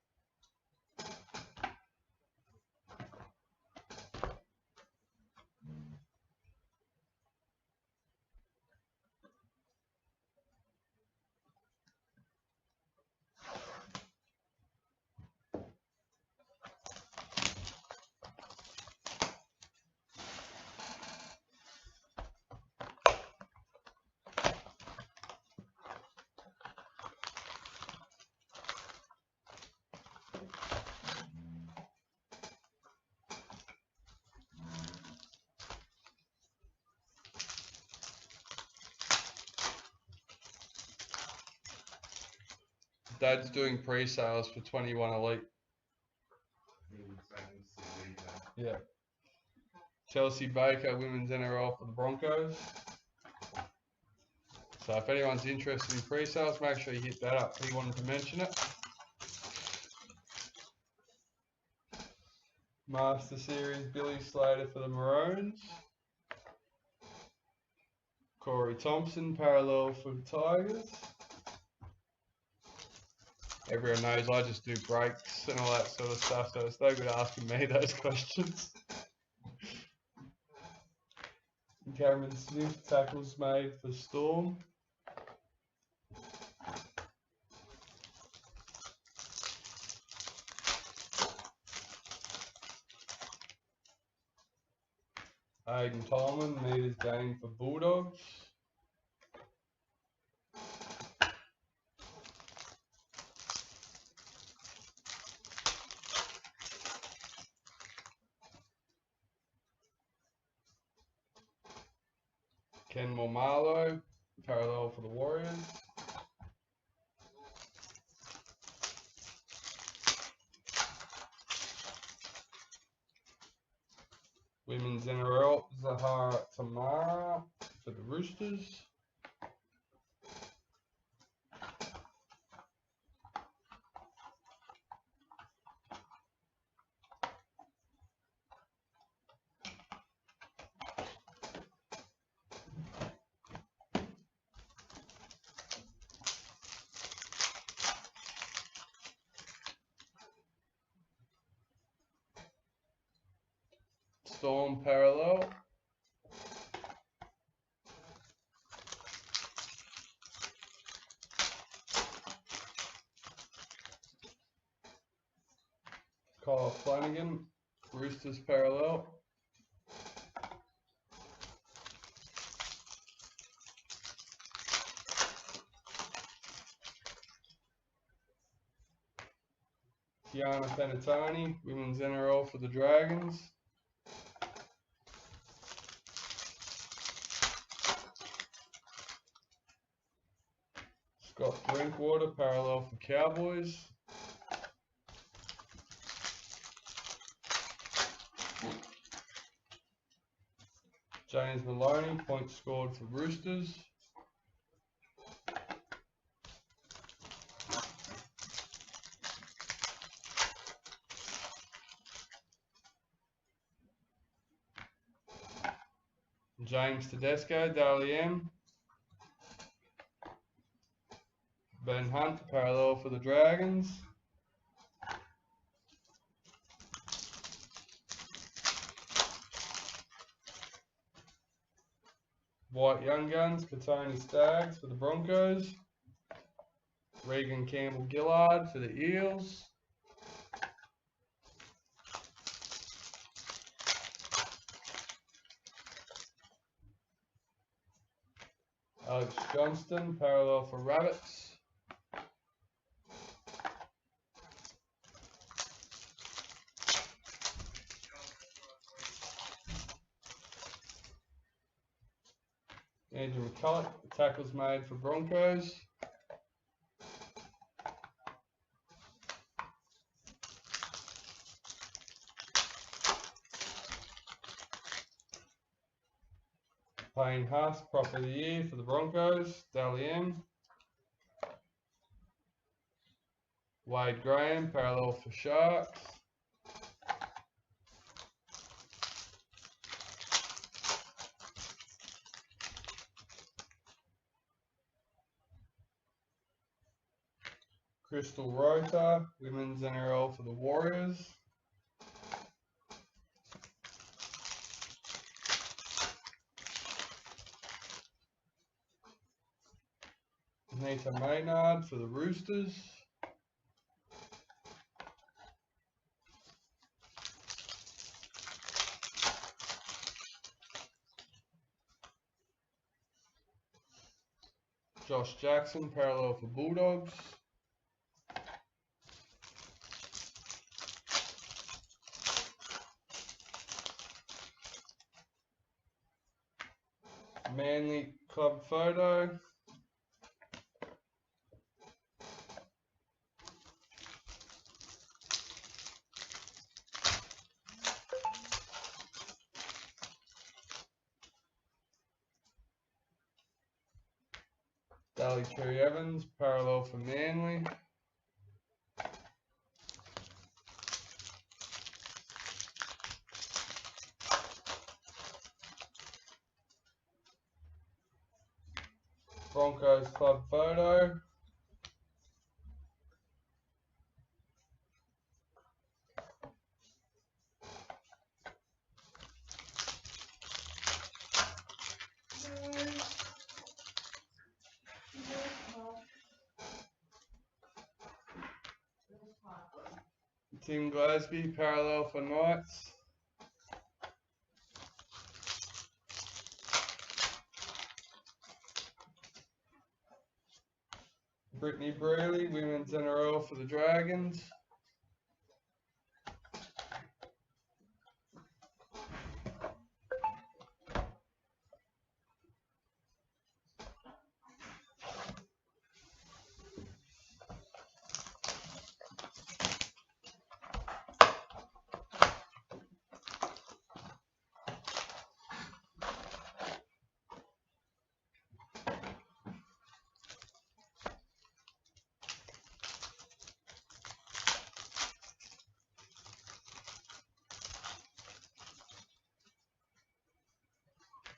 Dad's doing pre-sales for 21 Elite. Yeah. Chelsea Baker, women's NRL for the Broncos. So if anyone's interested in pre-sales, make sure you hit that up. He wanted to mention it. Master Series, Billy Slater for the Maroons. Corey Thompson, parallel for the Tigers. Everyone knows I just do breaks and all that sort of stuff, so it's no good asking me those questions. Cameron Smith, tackles made for Storm. Aiden Tolman, meters gained for Bulldogs. Ken Mormalo, parallel for the Warriors. Women's NRL, Zahara Tamara for the Roosters. Storm parallel. Kyle Flanagan, Roosters parallel. Tiana Penatoni, women's NRL for the Dragons. Scott Drinkwater, parallel for Cowboys. James Maloney, points scored for Roosters. James Tedesco, Dally M. Ben Hunt, parallel for the Dragons. White Young Guns, Katoni Staggs for the Broncos. Regan Campbell Gillard for the Eels. Alex Johnston, parallel for Rabbits. Andrew McCulloch, tackles made for Broncos. Payne Haas, prop of the year for the Broncos, Dally M. Wade Graham, parallel for Sharks. Crystal Rota, women's NRL for the Warriors. Nita Maynard for the Roosters. Josh Jackson, parallel for Bulldogs. Manly club photo. Charlie Tree Evans, parallel for Manly. Broncos club photo. Tim Glasby, parallel for Knights. Brittany Brealey, women's NRL for the Dragons.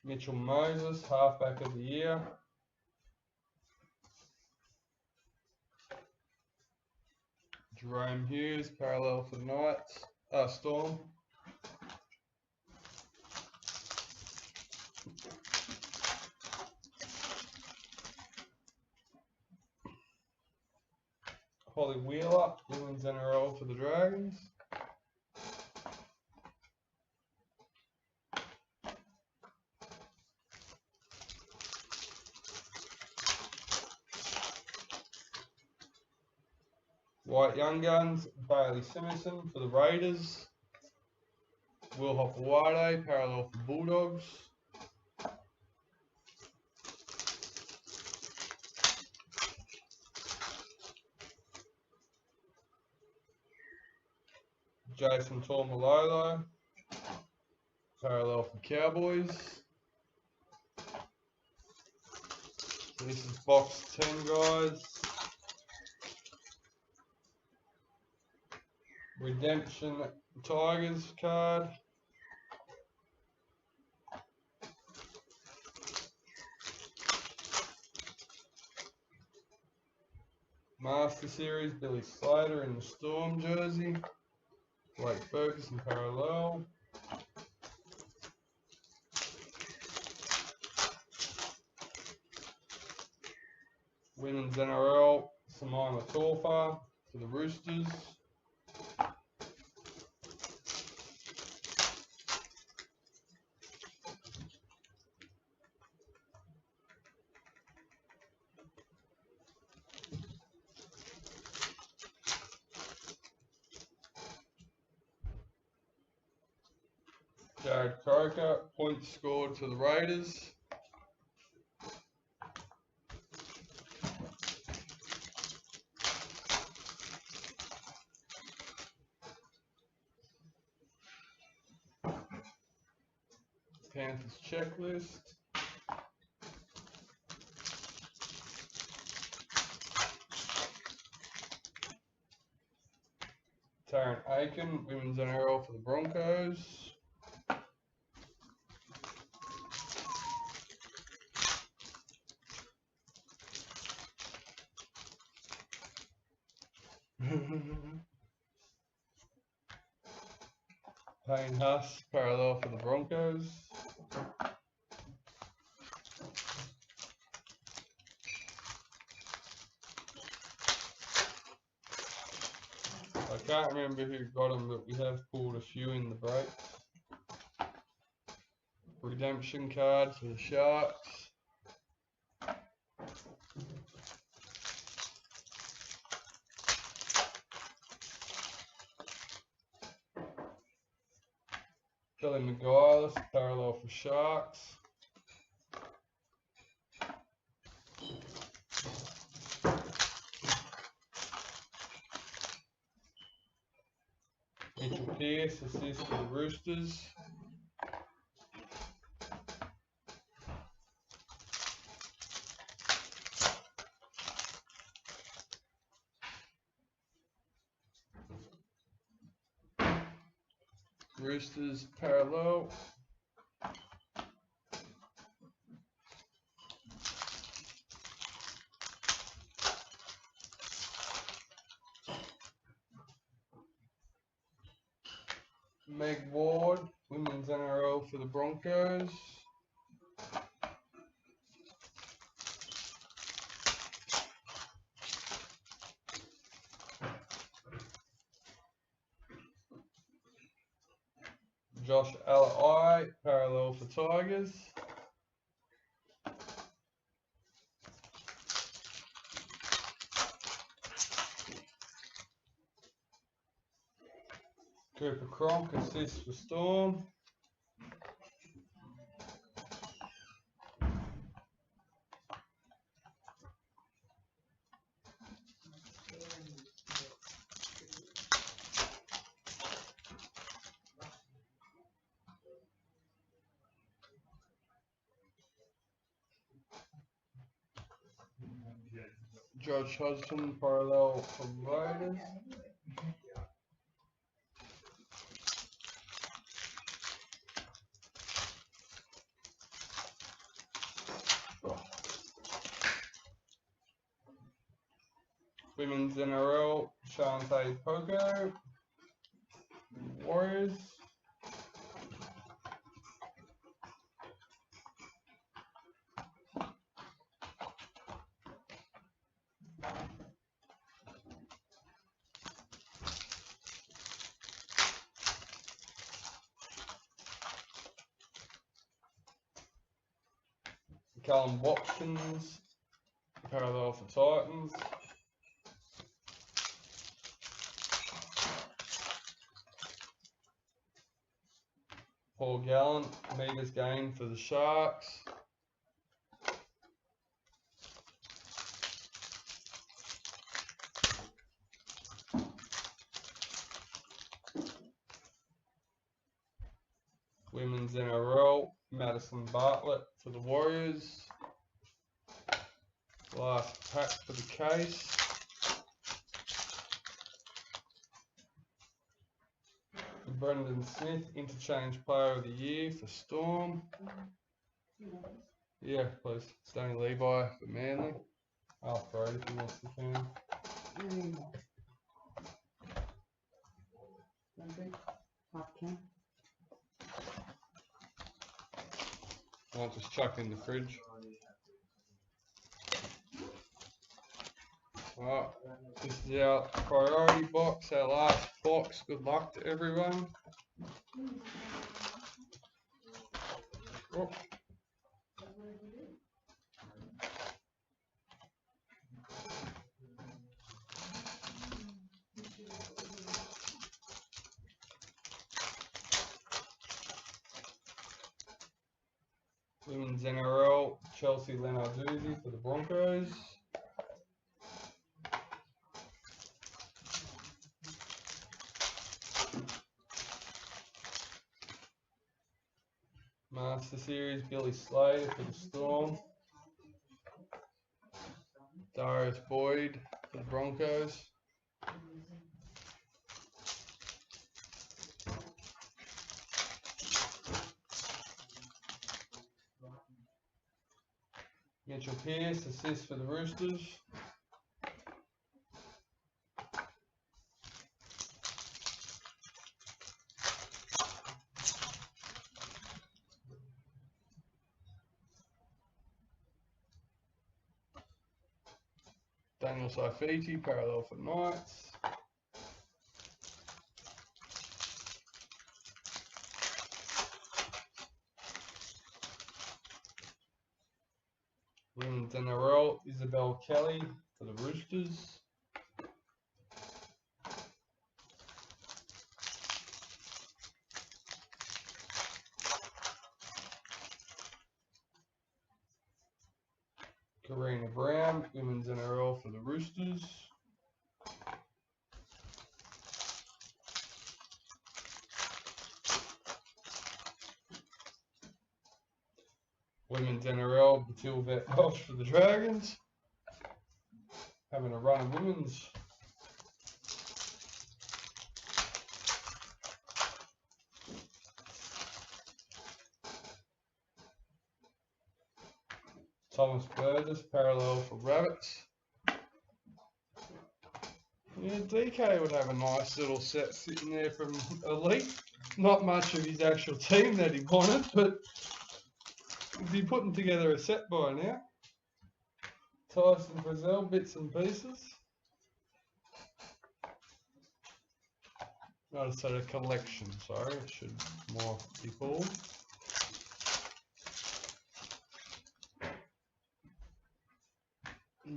Mitchell Moses, halfback of the year. Jerome Hughes, parallel for Knights, Storm. Holly Wheeler, women's NRL for the Dragons. White Young Guns, Bailey Simpson for the Raiders. Will Hopewade, parallel for Bulldogs. Jason Tormalolo, parallel for Cowboys. This is box 10, guys. Redemption Tigers card. Master Series, Billy Slater in the Storm jersey. Blake Ferguson parallel. Women's NRL, Samima Taufa for the Roosters. Jared Croker, points scored for the Raiders. Panthers checklist. Tarrant Aiken, women's NRL for the Broncos. Payne Huss, parallel for the Broncos. I can't remember who got them, but we have pulled a few in the break. Redemption card for the Sharks. Kelly McGuire's parallel for Sharks. Mitchell Pearce, assist for the Roosters. Roosters parallel. Meg Ward, Women's NRL for the Broncos. Josh Alaina, parallel for Tigers. Cooper Cronk, assist for Storm. George Hodgson, parallel for Raiders. Women's NRL, Shante Poco, Warriors. Callum Watkins, parallel for Titans. Paul Gallant, meters gained for the Sharks. Women's NRL, Madison Bartlett for the Warriors. Last pack for the case. Brendan Smith, interchange player of the year for Storm. Yeah, please. Stoney Levi for Manly. I'll throw it if he wants to can. I'll just chuck in the fridge. Alright, this is our priority box, our last box. Good luck to everyone. Oh. Women's NRL, Chelsea Lenarduzzi for the Broncos. Master Series, Billy Slater for the Storm. Darius Boyd for the Broncos. Mitchell Pearce, assist for the Roosters. Daniel Saifiti, parallel for Knights. Women's NRL, Isabel Kelly for the Roosters. Karina Brown, Women's NRL for the Roosters. Women's NRL, Batil Walsh for the Dragons. Having a run of women's. Thomas Burgess, parallel for Rabbits. Yeah, DK would have a nice little set sitting there from Elite. Not much of his actual team that he wanted, but he'd be putting together a set by now. Tyson Frizzell, bits and pieces. Not a set of collection, sorry, it should more be called.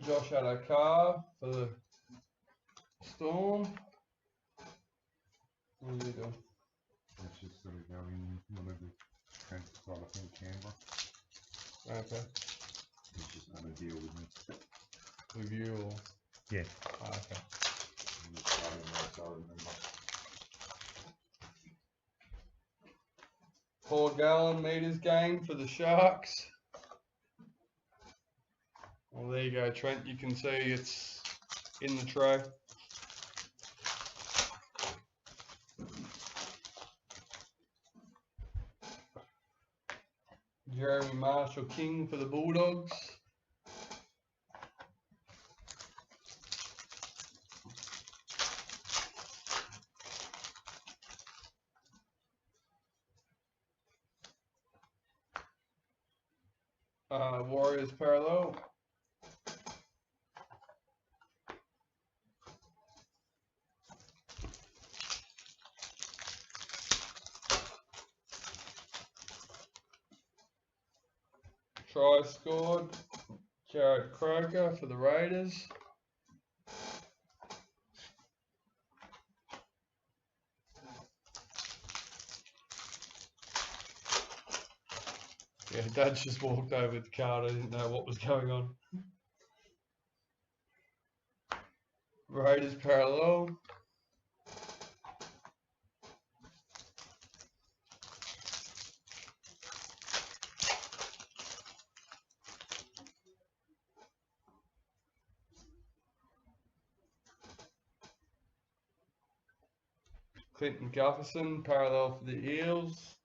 Josh Adokar for the Storm. What are you doing? It's just going to go in whenever Trent got, I think, Canberra. Okay. He's just going to deal with me. With you or? Yeah. Oh, okay. I'm just starting there, so I remember. 4 gallon meters gained for the Sharks. Well, there you go, Trent. You can see it's in the tray. Jeremy Marshall King for the Bulldogs. Warriors parallel. Try scored. Jared Croker for the Raiders. Yeah, Dad just walked over the card. I didn't know what was going on. Raiders parallel. Clinton Gufferson, parallel for the Eels.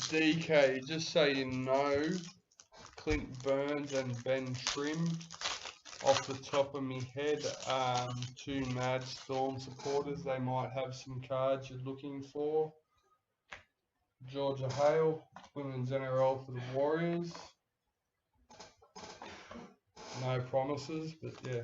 DK, just so you know, Clint Burns and Ben Trim, off the top of my head, 2 Mad Storm supporters. They might have some cards you're looking for. Georgia Hale, Women's NRL for the Warriors. No promises, but yeah.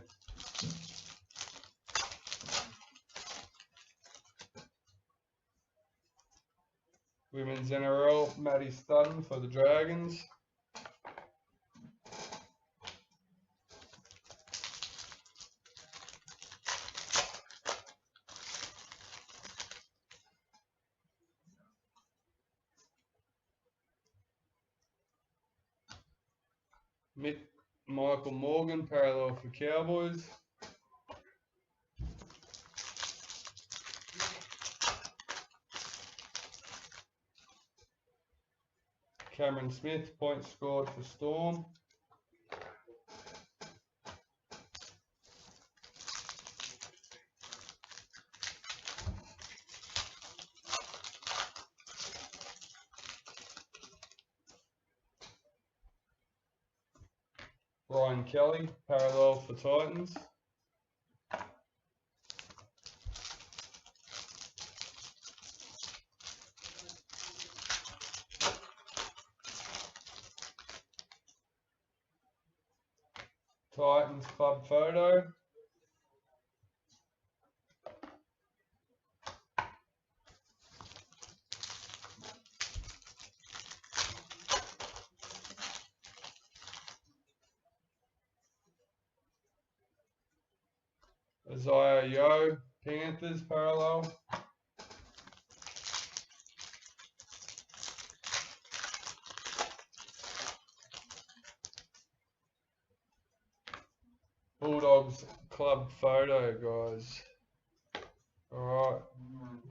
Women's NRL, Maddie Studden for the Dragons. Michael Morgan, parallel for Cowboys. Cameron Smith, points scored for Storm. Ryan Kelly, parallel for Titans. Titans club photo. Isaiah Yo, Panthers parallel. Bulldogs club photo, guys. Alright,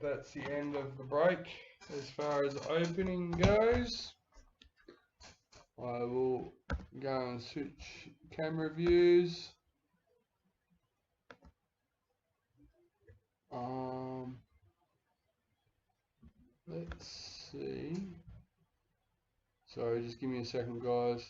that's the end of the break as far as opening goes. I will go and switch camera views. Let's see. Sorry, just give me a second, guys.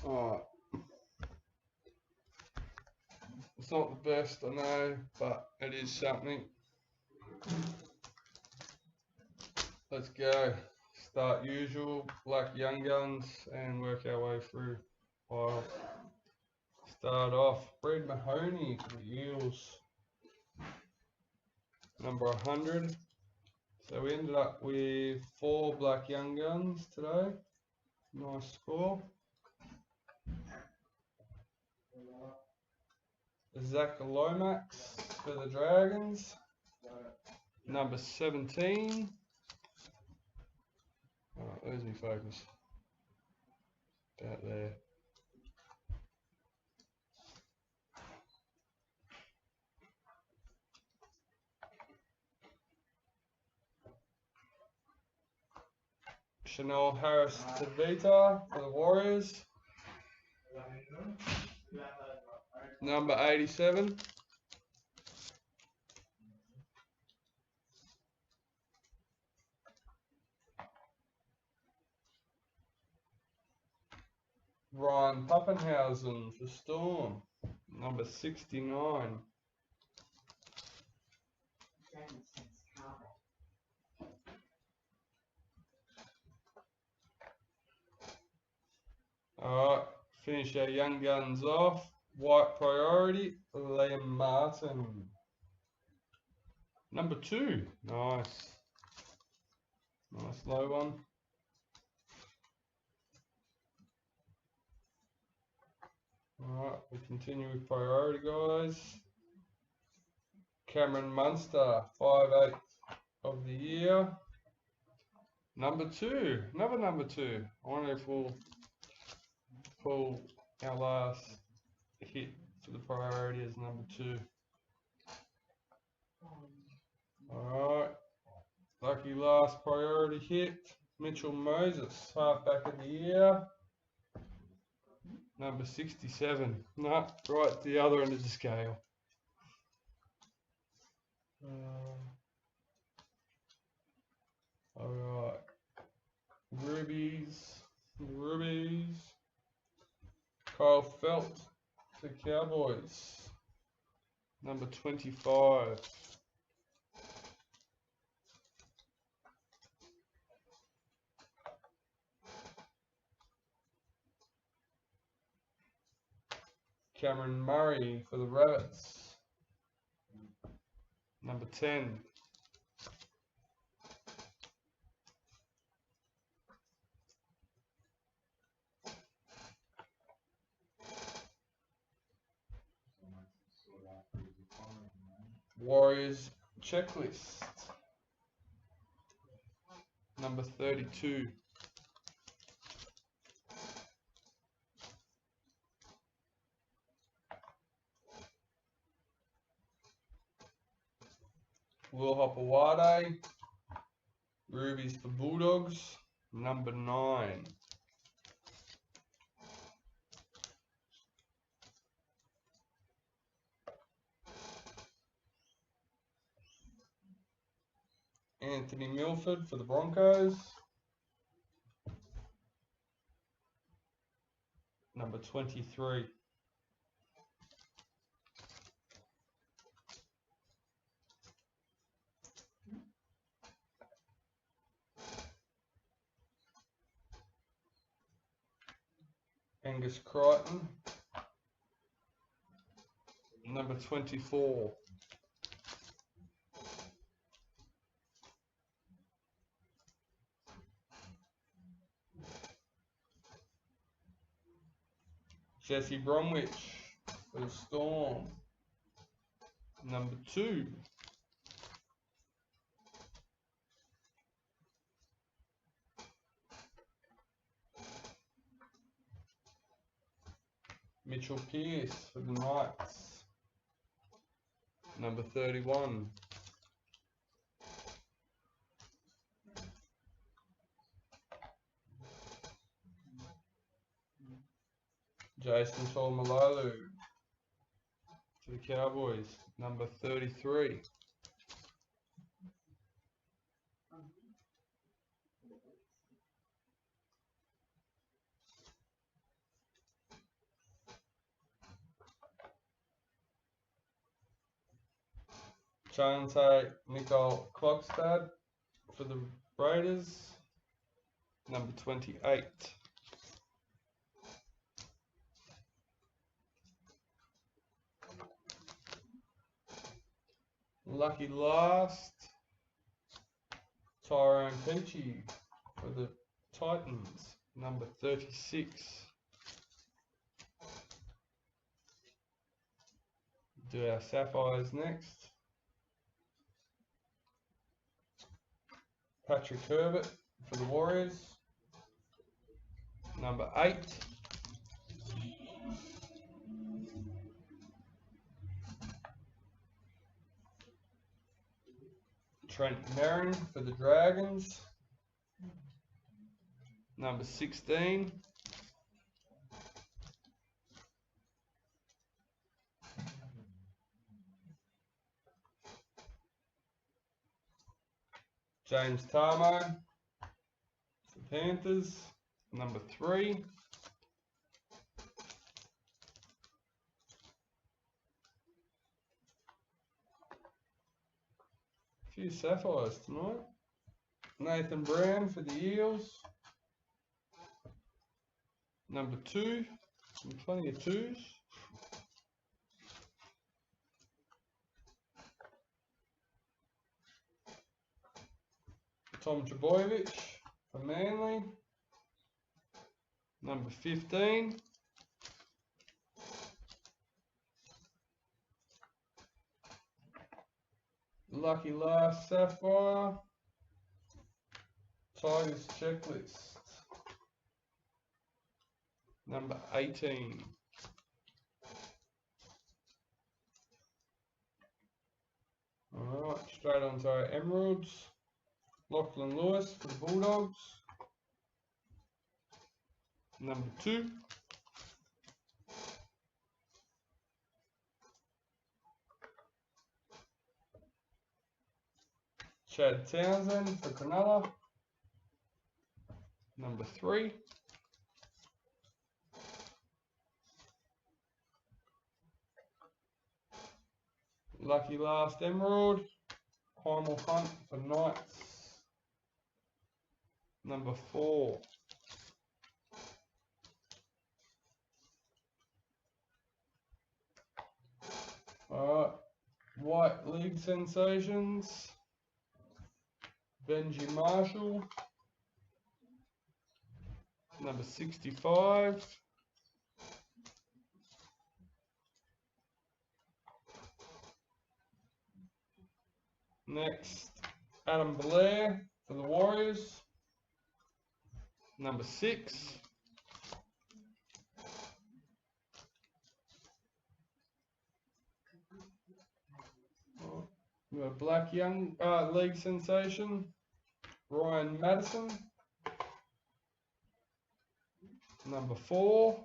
Alright. It's not the best, I know, but it is something. Let's go. Start usual, black young guns, and work our way through. I'll start off. Brad Mahoney for the Eels. Number 100. So we ended up with 4 black young guns today. Nice score. Zach Lomax for the Dragons. Number 17. Oh, where's my focus? About there. Chanel Harris to Vinter for the Warriors. Number 87. Ryan Pappenhausen for Storm. Number 69. Alright, finish our young guns off. White priority, Liam Martin. Number 2. Nice. Nice low one. Alright, we continue with priority, guys. Cameron Munster, 5/8 of the year. Number 2, another number 2. I wonder if we'll pull our last hit for the priority as number 2. Alright, lucky last priority hit. Mitchell Moses, halfback of the year. Number 67. No, right at the other end of the scale. Alright. Rubies. Kyle Felt to Cowboys. Number 25. Cameron Murray for the Rabbits. Number 10. Warriors checklist. Number 32. Will Hopawade. Rubies for Bulldogs. Number 9. Anthony Milford for the Broncos. Number 23. Angus Crichton. Number 24. Jesse Bromwich for the Storm. Number 2. Mitchell Pearce for the Knights. Number 31. Jason Taumalolo to the Cowboys. Number 33. Chante Nicole Klokstad for the Raiders. Number 28. Lucky last, Tyrone Peachy for the Titans. Number 36. Do our Sapphires next. Patrick Herbert for the Warriors. Number 8. Trent Mannion for the Dragons. Number 16. James Tarmo for the Panthers. Number 3. Few Sapphires tonight. Nathan Brown for the Eels. Number 2. And plenty of 2s. Tom Trbojevic for Manly. Number 15. Lucky last Sapphire. Tigers checklist. Number 18. Alright, straight on to our Emeralds. Lachlan Lewis for the Bulldogs. Number 2. Chad Townsend for Cronulla. Number 3. Lucky last Emerald. Heimel Hunt for Knights. Number 4. Alright. White League sensations. Benji Marshall. Number 65. Next, Adam Blair for the Warriors. Number 6. We got Black Young League sensation, Ryan Madison. Number 4.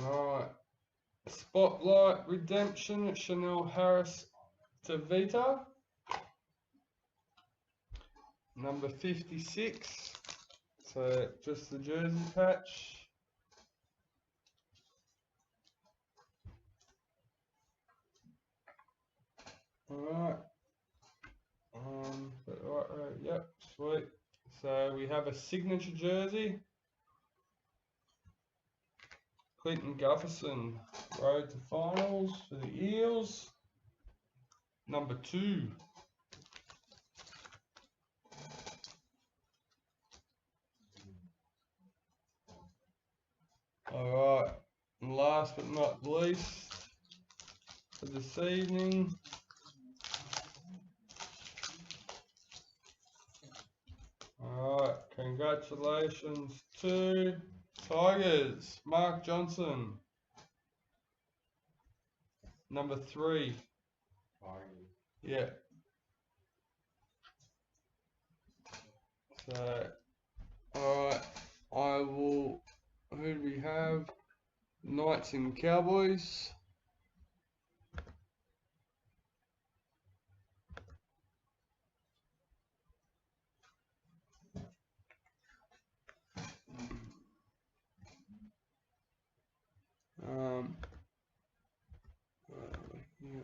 Alright. Spotlight Redemption, Chanel Harris to Vinter. Number 56. So just the jersey patch. Alright. Right, yep, sweet. So we have a signature jersey. Clinton Gufferson, road to finals for the Eels. Number 2. Alright, and last but not least for this evening, alright, congratulations to Tigers, Mark Johnson, number 3. Yeah. So, alright, who do we have? Knights and Cowboys. Yeah.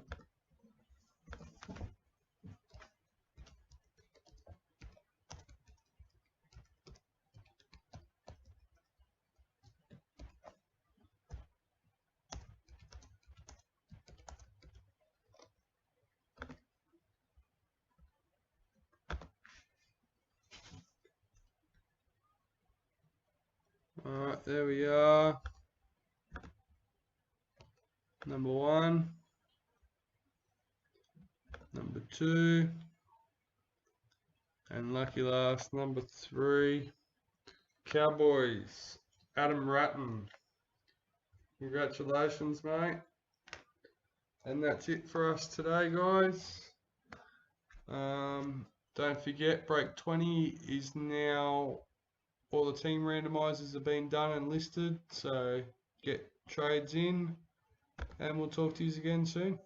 Alright, there we are. Number 1. Number 2. And lucky last, number 3. Cowboys, Adam Ratten. Congratulations, mate. And that's it for us today, guys. Don't forget, break 20 is now, all the team randomizers have been done and listed, so get trades in, and we'll talk to you again soon.